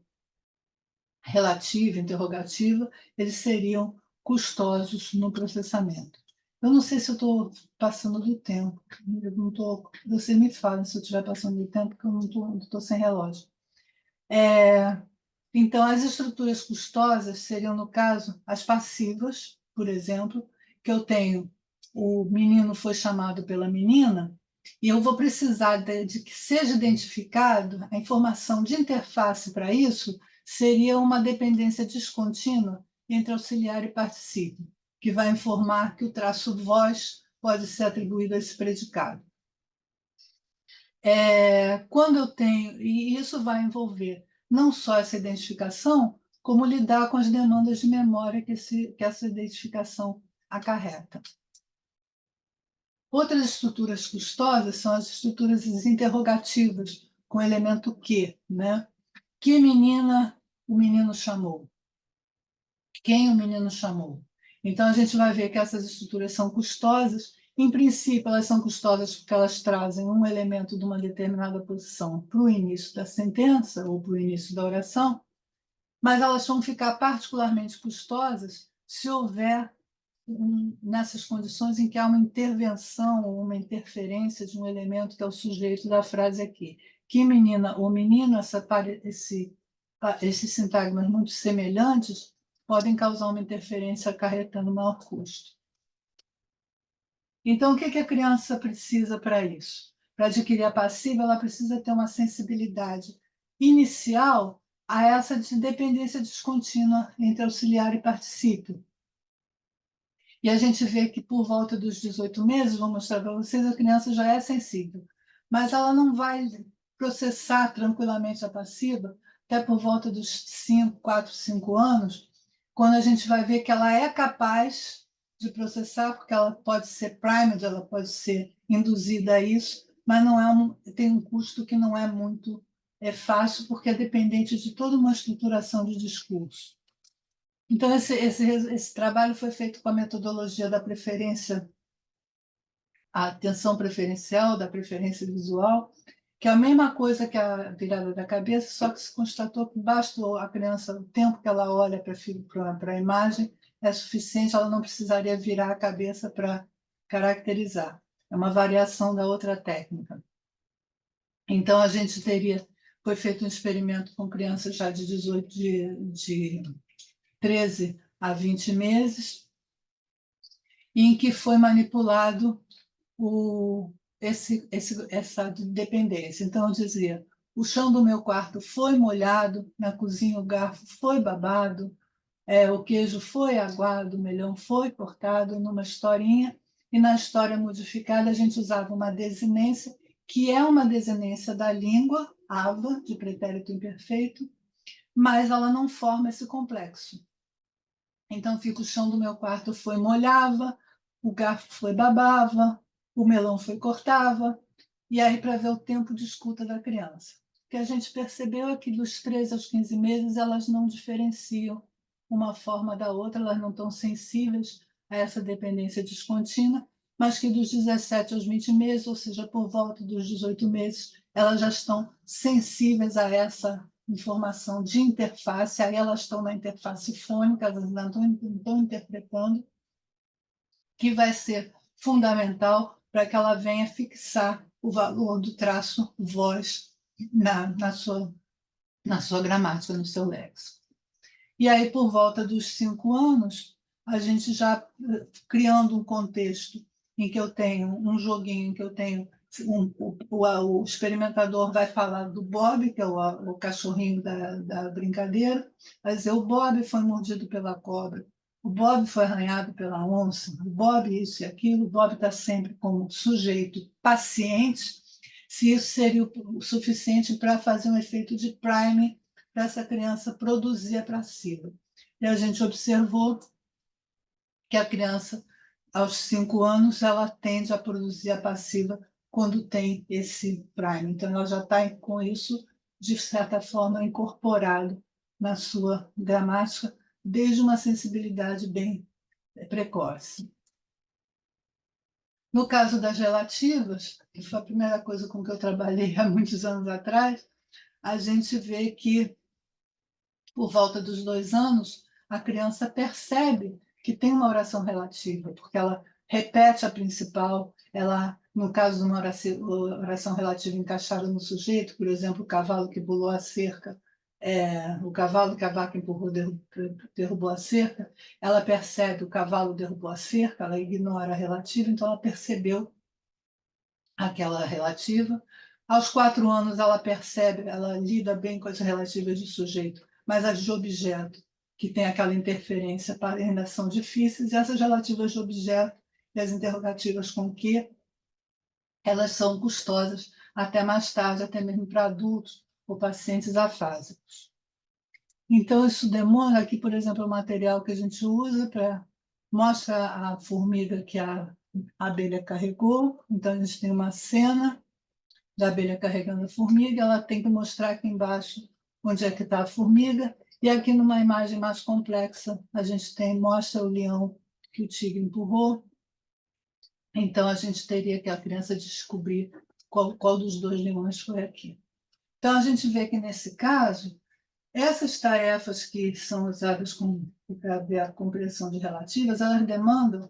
relativa, interrogativa, eles seriam custosos no processamento. Eu não sei se eu estou passando do tempo. Eu não tô, você me fala se eu estiver passando do tempo, porque eu não estou sem relógio. Então, as estruturas custosas seriam, no caso, as passivas, por exemplo, que eu tenho o menino foi chamado pela menina, e eu vou precisar de que seja identificado a informação de interface para isso, seria uma dependência descontínua entre auxiliar e particípio, que vai informar que o traço voz pode ser atribuído a esse predicado. Quando eu tenho, e isso vai envolver não só essa identificação, como lidar com as demandas de memória que essa identificação acarreta. Outras estruturas custosas são as estruturas interrogativas, com o elemento que, né? Que menina o menino chamou? Quem o menino chamou? Então, a gente vai ver que essas estruturas são custosas. Em princípio, elas são custosas porque elas trazem um elemento de uma determinada posição para o início da sentença ou para o início da oração, mas elas vão ficar particularmente custosas se houver nessas condições em que há uma intervenção ou uma interferência de um elemento que é o sujeito da frase aqui. Que menina ou menino, esses sintagmas muito semelhantes podem causar uma interferência acarretando maior custo. Então, o que a criança precisa para isso? Para adquirir a passiva, ela precisa ter uma sensibilidade inicial a essa dependência descontínua entre auxiliar e particípio. E a gente vê que por volta dos 18 meses, vou mostrar para vocês, a criança já é sensível, mas ela não vai processar tranquilamente a passiva até por volta dos 4, 5 anos, quando a gente vai ver que ela é capaz de processar, porque ela pode ser primed, ela pode ser induzida a isso, mas não tem um custo que não é muito fácil, porque é dependente de toda uma estruturação de discurso. Então, esse trabalho foi feito com a metodologia da preferência, a atenção preferencial, da preferência visual, que é a mesma coisa que a virada da cabeça, só que se constatou que basta a criança, o tempo que ela olha para a imagem, é suficiente, ela não precisaria virar a cabeça para caracterizar. É uma variação da outra técnica. Então, a gente foi feito um experimento com crianças já de 13 a 20 meses, em que foi manipulado essa dependência. Então, eu dizia, o chão do meu quarto foi molhado, na cozinha o garfo foi babado, o queijo foi aguado, o melão foi cortado, numa historinha, e na história modificada a gente usava uma desinência, que é uma desinência da língua, ava, de pretérito imperfeito, mas ela não forma esse complexo. Então, fica o chão do meu quarto foi molhava, o garfo foi babava, o melão foi cortava, e aí para ver o tempo de escuta da criança. O que a gente percebeu é que dos 13 aos 15 meses elas não diferenciam uma forma da outra, elas não estão sensíveis a essa dependência descontínua, mas que dos 17 aos 20 meses, ou seja, por volta dos 18 meses, elas já estão sensíveis a essa informação de interface, aí elas estão na interface fônica, elas ainda estão interpretando, que vai ser fundamental para que ela venha fixar o valor do traço voz na sua gramática, no seu léxico. E aí, por volta dos 5 anos, a gente já criando um contexto em que eu tenho um joguinho, em que eu tenho o experimentador vai falar do Bob, que é o cachorrinho da brincadeira, vai dizer, o Bob foi mordido pela cobra, o Bob foi arranhado pela onça, o Bob isso e aquilo, o Bob está sempre como sujeito paciente, se isso seria o suficiente para fazer um efeito de priming para essa criança produzir a passiva. E a gente observou que a criança, aos 5 anos, ela tende a produzir a passiva quando tem esse prime. Então, ela já está com isso, de certa forma, incorporado na sua gramática, desde uma sensibilidade bem precoce. No caso das relativas, que foi a primeira coisa com que eu trabalhei há muitos anos atrás, a gente vê que, por volta dos 2 anos, a criança percebe que tem uma oração relativa, porque ela repete a principal, ela, no caso de uma oração relativa encaixada no sujeito, por exemplo, o cavalo que pulou a cerca, o cavalo que a vaca empurrou derrubou a cerca, ela percebe o cavalo derrubou a cerca, ela ignora a relativa, então ela percebeu aquela relativa. Aos 4 anos, ela percebe, ela lida bem com as relativas de sujeito, mas as de objeto, que tem aquela interferência, ainda são difíceis, e essas relativas de objeto e as interrogativas com que, elas são custosas até mais tarde, até mesmo para adultos ou pacientes afásicos. Então, isso demora aqui, por exemplo, o material que a gente usa mostra a formiga que a abelha carregou. Então, a gente tem uma cena da abelha carregando a formiga, ela tem que mostrar aqui embaixo onde é que está a formiga, e aqui numa imagem mais complexa, a gente mostra o leão que o tigre empurrou. Então, a gente teria que a criança descobrir qual dos 2 leões foi aqui. Então, a gente vê que, nesse caso, essas tarefas que são usadas para ver a compreensão de relativas, elas demandam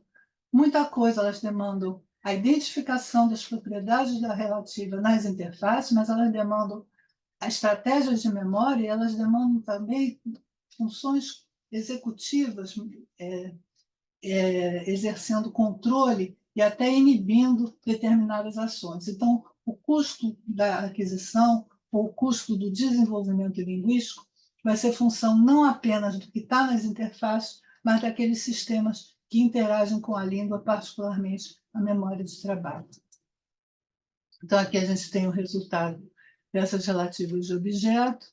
muita coisa, elas demandam a identificação das propriedades da relativa nas interfaces, mas elas demandam a estratégias de memória e elas demandam também funções executivas, exercendo controle e até inibindo determinadas ações. Então, o custo da aquisição ou o custo do desenvolvimento linguístico vai ser função não apenas do que está nas interfaces, mas daqueles sistemas que interagem com a língua, particularmente a memória de trabalho. Então, aqui a gente tem o resultado dessas relativas de objeto,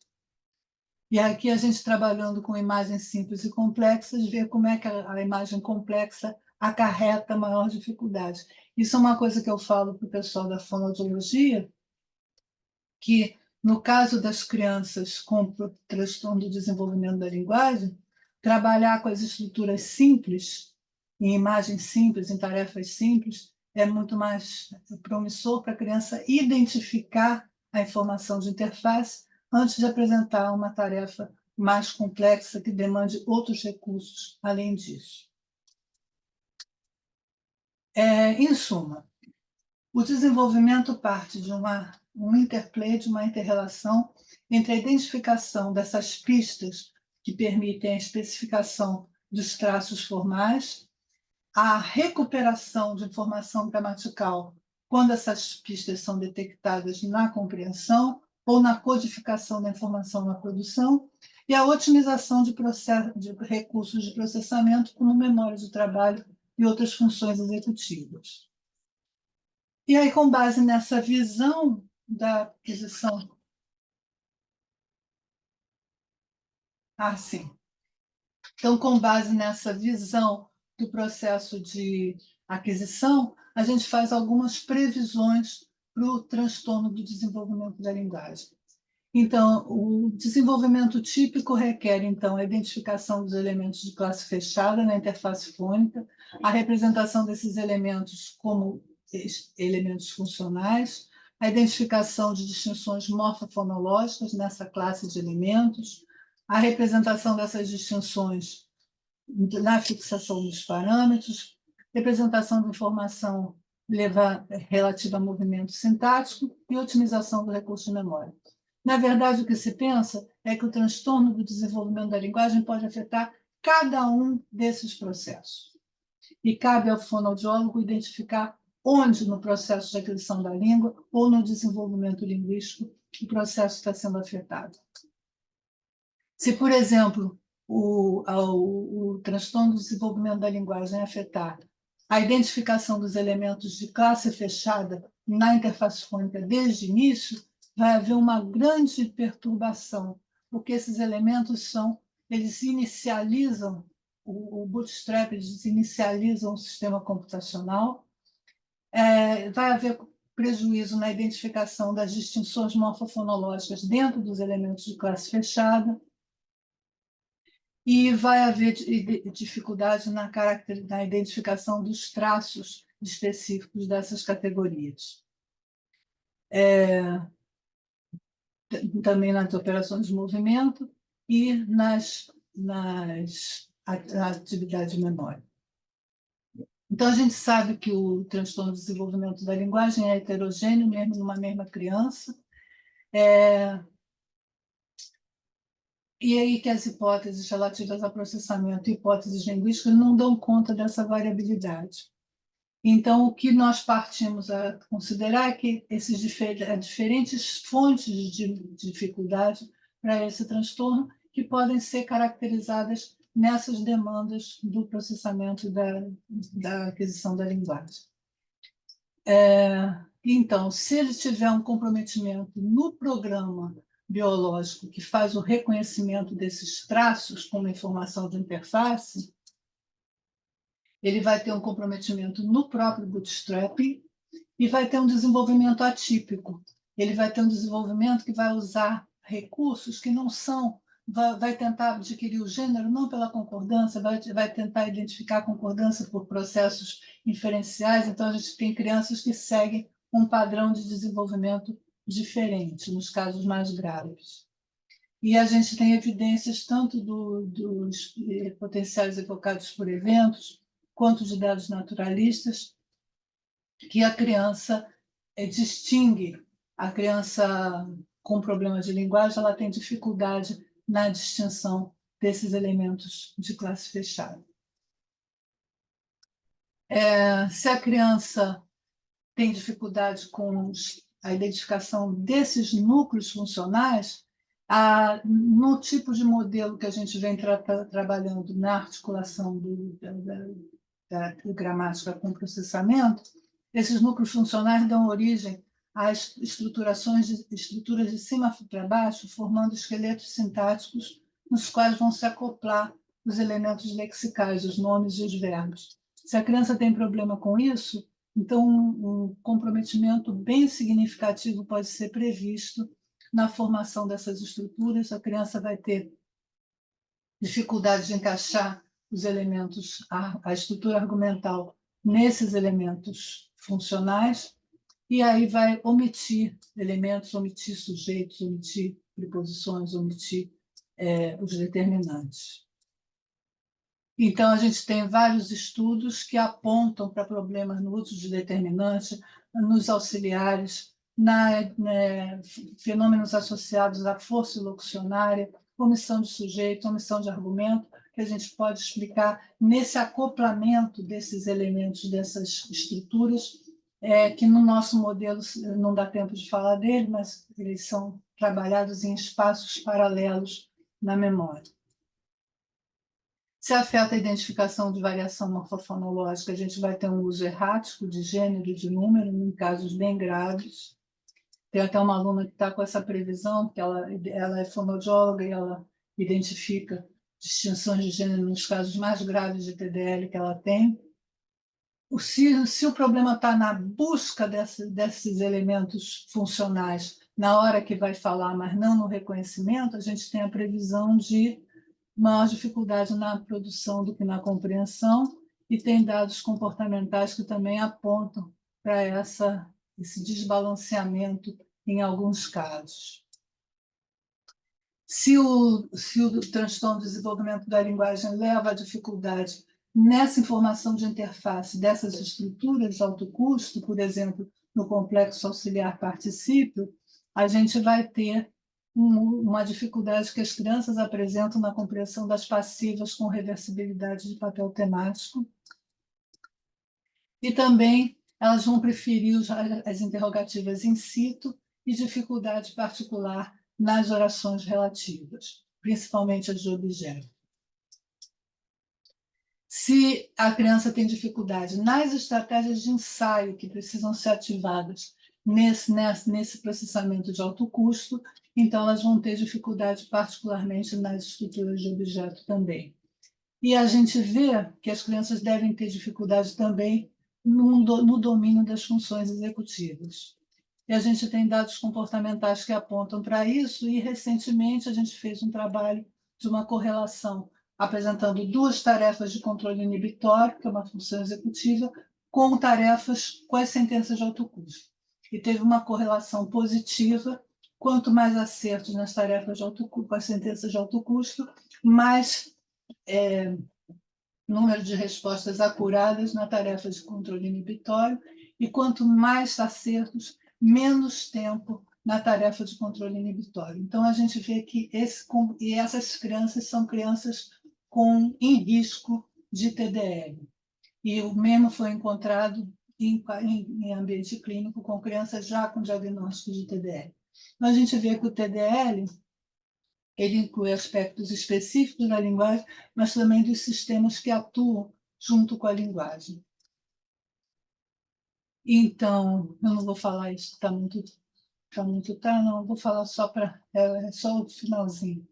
e aqui a gente, trabalhando com imagens simples e complexas, vê como é que a imagem complexa acarreta maior dificuldade. Isso é uma coisa que eu falo para o pessoal da fonoaudiologia, que, no caso das crianças com transtorno do desenvolvimento da linguagem, trabalhar com as estruturas simples, em imagens simples, em tarefas simples, é muito mais promissor para a criança identificar a informação de interface antes de apresentar uma tarefa mais complexa que demande outros recursos além disso. Em suma, o desenvolvimento parte de um interplay, de uma inter-relação entre a identificação dessas pistas que permitem a especificação dos traços formais, a recuperação de informação gramatical quando essas pistas são detectadas na compreensão ou na codificação da informação na produção, e a otimização de recursos de processamento, como memória de trabalho e outras funções executivas. E aí, com base nessa visão da aquisição... sim. Então, com base nessa visão do processo de aquisição, a gente faz algumas previsões para o transtorno do desenvolvimento da linguagem. Então, o desenvolvimento típico requer, então, a identificação dos elementos de classe fechada na interface fônica, a representação desses elementos como elementos funcionais, a identificação de distinções morfofonológicas nessa classe de elementos, a representação dessas distinções na fixação dos parâmetros, representação de informação relativa a movimento sintático e otimização do recurso de memória. Na verdade, o que se pensa é que o transtorno do desenvolvimento da linguagem pode afetar cada um desses processos. E cabe ao fonoaudiólogo identificar onde, no processo de aquisição da língua ou no desenvolvimento linguístico, o processo está sendo afetado. Se, por exemplo, o transtorno do desenvolvimento da linguagem afetar a identificação dos elementos de classe fechada na interface fônica desde o início, vai haver uma grande perturbação, porque esses elementos eles inicializam o Bootstrap, eles inicializam o sistema computacional. Vai haver prejuízo na identificação das distinções morfofonológicas dentro dos elementos de classe fechada, e vai haver dificuldade na identificação dos traços específicos dessas categorias. Também nas operações de movimento e nas atividades de memória. Então, a gente sabe que o transtorno de desenvolvimento da linguagem é heterogêneo, mesmo numa mesma criança. E aí que as hipóteses relativas a processamento e hipóteses linguísticas não dão conta dessa variabilidade. Então, o que nós partimos a considerar é que esses diferentes fontes de dificuldade para esse transtorno que podem ser caracterizadas nessas demandas do processamento da aquisição da linguagem. Então, se ele tiver um comprometimento no programa biológico que faz o reconhecimento desses traços como informação de interface, ele vai ter um comprometimento no próprio Bootstrap e vai ter um desenvolvimento atípico. Ele vai ter um desenvolvimento que vai usar recursos que não são, vai tentar adquirir o gênero não pela concordância, vai tentar identificar a concordância por processos inferenciais. Então, a gente tem crianças que seguem um padrão de desenvolvimento diferente, nos casos mais graves. E a gente tem evidências tanto dos potenciais evocados por eventos, quanto de dados naturalistas, que a criança distingue, a criança com problemas de linguagem, ela tem dificuldade na distinção desses elementos de classe fechada. Se a criança tem dificuldade com a identificação desses núcleos funcionais, no tipo de modelo que a gente vem trabalhando na articulação da gramática com processamento, esses núcleos funcionais dão origem a estruturas de cima para baixo, formando esqueletos sintáticos nos quais vão se acoplar os elementos lexicais, os nomes e os verbos. Se a criança tem problema com isso, então um comprometimento bem significativo pode ser previsto na formação dessas estruturas. A criança vai ter dificuldade de encaixar os elementos, a estrutura argumental nesses elementos funcionais, e aí vai omitir elementos, omitir sujeitos, omitir preposições, omitir os determinantes. Então, a gente tem vários estudos que apontam para problemas no uso de determinante, nos auxiliares, fenômenos associados à força locucionária, omissão de sujeito, omissão de argumento, que a gente pode explicar nesse acoplamento desses elementos, dessas estruturas, que no nosso modelo não dá tempo de falar dele, mas eles são trabalhados em espaços paralelos na memória. Se afeta a identificação de variação morfofonológica, a gente vai ter um uso errático de gênero e de número, em casos bem graves. Tem até uma aluna que está com essa previsão, porque ela é fonoaudióloga e ela identifica distinções de gênero nos casos mais graves de TDL que ela tem. Se o problema está na busca desses elementos funcionais na hora que vai falar, mas não no reconhecimento, a gente tem a previsão de maior dificuldade na produção do que na compreensão, e tem dados comportamentais que também apontam para esse desbalanceamento em alguns casos. Se o transtorno de desenvolvimento da linguagem leva à dificuldade nessa informação de interface dessas estruturas de alto custo, por exemplo, no complexo auxiliar particípio, a gente vai ter uma dificuldade que as crianças apresentam na compreensão das passivas com reversibilidade de papel temático. E também elas vão preferir as interrogativas in situ e dificuldade particular nas orações relativas, principalmente as de objeto. se a criança tem dificuldade nas estratégias de ensaio que precisam ser ativadas nesse processamento de alto custo, então elas vão ter dificuldade particularmente nas estruturas de objeto também. E a gente vê que as crianças devem ter dificuldade também no domínio das funções executivas. E a gente tem dados comportamentais que apontam para isso, e recentemente a gente fez um trabalho de uma correlação, apresentando duas tarefas de controle inibitório, que é uma função executiva, com tarefas com as sentenças de alto custo. E teve uma correlação positiva: quanto mais acertos nas tarefas de alto custo, com as sentenças de alto custo, mais número de respostas acuradas na tarefa de controle inibitório, e quanto mais acertos, menos tempo na tarefa de controle inibitório. Então, a gente vê que essas crianças são crianças em risco de TDL. E o mesmo foi encontrado em ambiente clínico com crianças já com diagnóstico de TDL. Então, a gente vê que o TDL ele inclui aspectos específicos da linguagem, mas também dos sistemas que atuam junto com a linguagem. Então, eu não vou falar isso, está muito não, eu vou falar só só o finalzinho.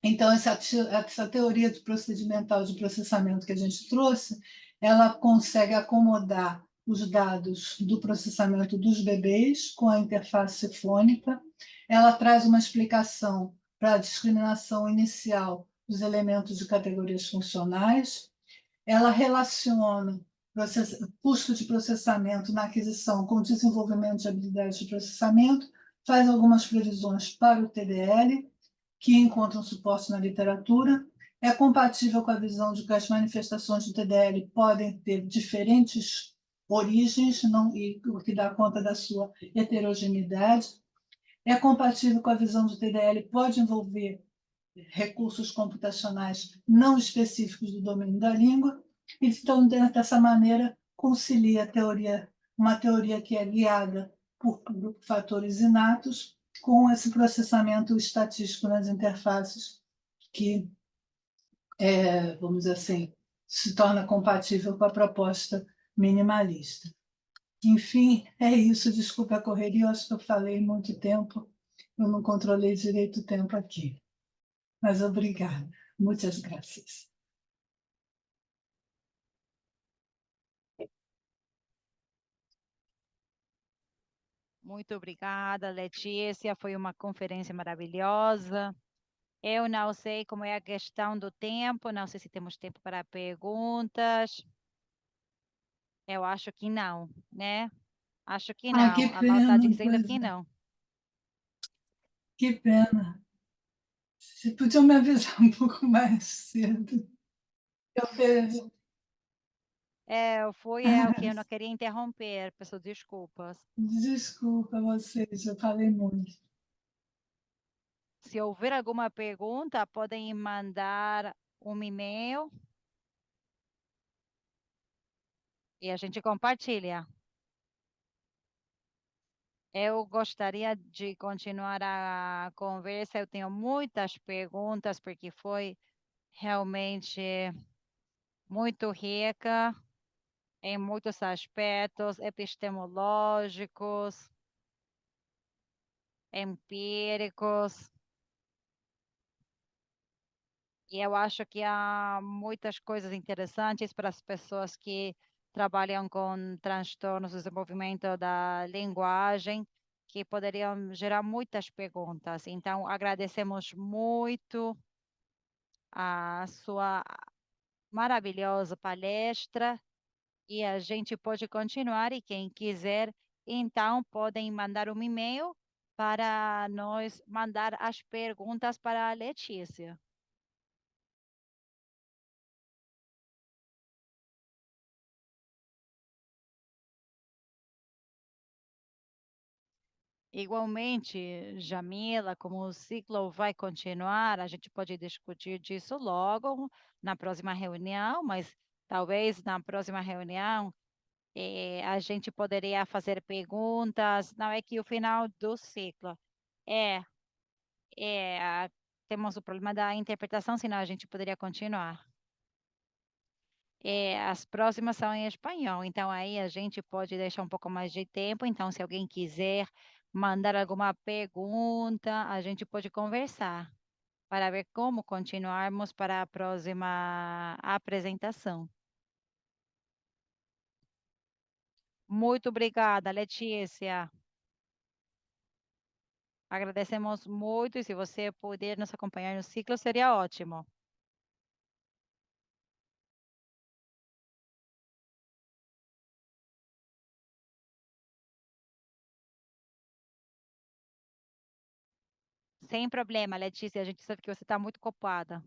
Então, essa teoria de procedimental de processamento que a gente trouxe, ela consegue acomodar os dados do processamento dos bebês com a interface fônica. Ela traz uma explicação para a discriminação inicial dos elementos de categorias funcionais. Ela relaciona custo de processamento na aquisição com o desenvolvimento de habilidades de processamento, faz algumas previsões para o TDL, que encontram suporte na literatura, é compatível com a visão de que as manifestações do TDL podem ter diferentes origens, o que dá conta da sua heterogeneidade, é compatível com a visão do TDL, pode envolver recursos computacionais não específicos do domínio da língua, então, dessa maneira, concilia uma teoria que é guiada por fatores inatos com esse processamento estatístico nas interfaces que, vamos dizer assim, se torna compatível com a proposta minimalista. Enfim, é isso. Desculpa a correria, eu acho que eu falei muito tempo, eu não controlei direito o tempo aqui. Mas obrigada. Muitas graças. Muito obrigada, Letícia. Foi uma conferência maravilhosa. Eu não sei como é a questão do tempo, não sei se temos tempo para perguntas. Eu acho que não, né? Acho que Ah, que não. A Mal está pena, dizendo pois que é. não. Que pena. Se podiam me avisar um pouco mais cedo. Eu vejo. Foi eu que eu não queria interromper, peço desculpas. Desculpa vocês, eu falei muito. Se houver alguma pergunta, podem mandar um e-mail e a gente compartilha. Eu gostaria de continuar a conversa. Eu tenho muitas perguntas, porque foi realmente muito rica em muitos aspectos epistemológicos, empíricos. E eu acho que há muitas coisas interessantes para as pessoas que trabalham com transtornos do desenvolvimento da linguagem, que poderiam gerar muitas perguntas. Então, agradecemos muito a sua maravilhosa palestra e a gente pode continuar, e quem quiser, então, podem mandar um e-mail para nós mandar as perguntas para a Letícia. Igualmente, Jamila, como o ciclo vai continuar, a gente pode discutir disso logo na próxima reunião, mas talvez na próxima reunião a gente poderia fazer perguntas. Não é que o final do ciclo é temos o problema da interpretação, senão a gente poderia continuar. As próximas são em espanhol, então aí a gente pode deixar um pouco mais de tempo. Então, se alguém quiser mandar alguma pergunta, a gente pode conversar para ver como continuarmos para a próxima apresentação. Muito obrigada, Letícia. Agradecemos muito e se você puder nos acompanhar no ciclo, seria ótimo. Sem problema, Letícia, a gente sabe que você está muito ocupada.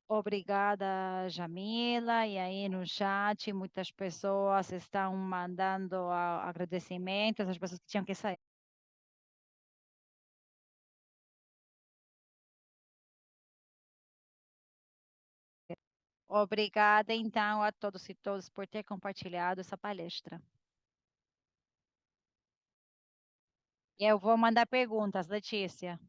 Obrigada, Jamila. E aí no chat, muitas pessoas estão mandando agradecimentos às pessoas que tinham que sair. Obrigada, então, a todos e todas por ter compartilhado essa palestra. Eu vou mandar perguntas, Letícia.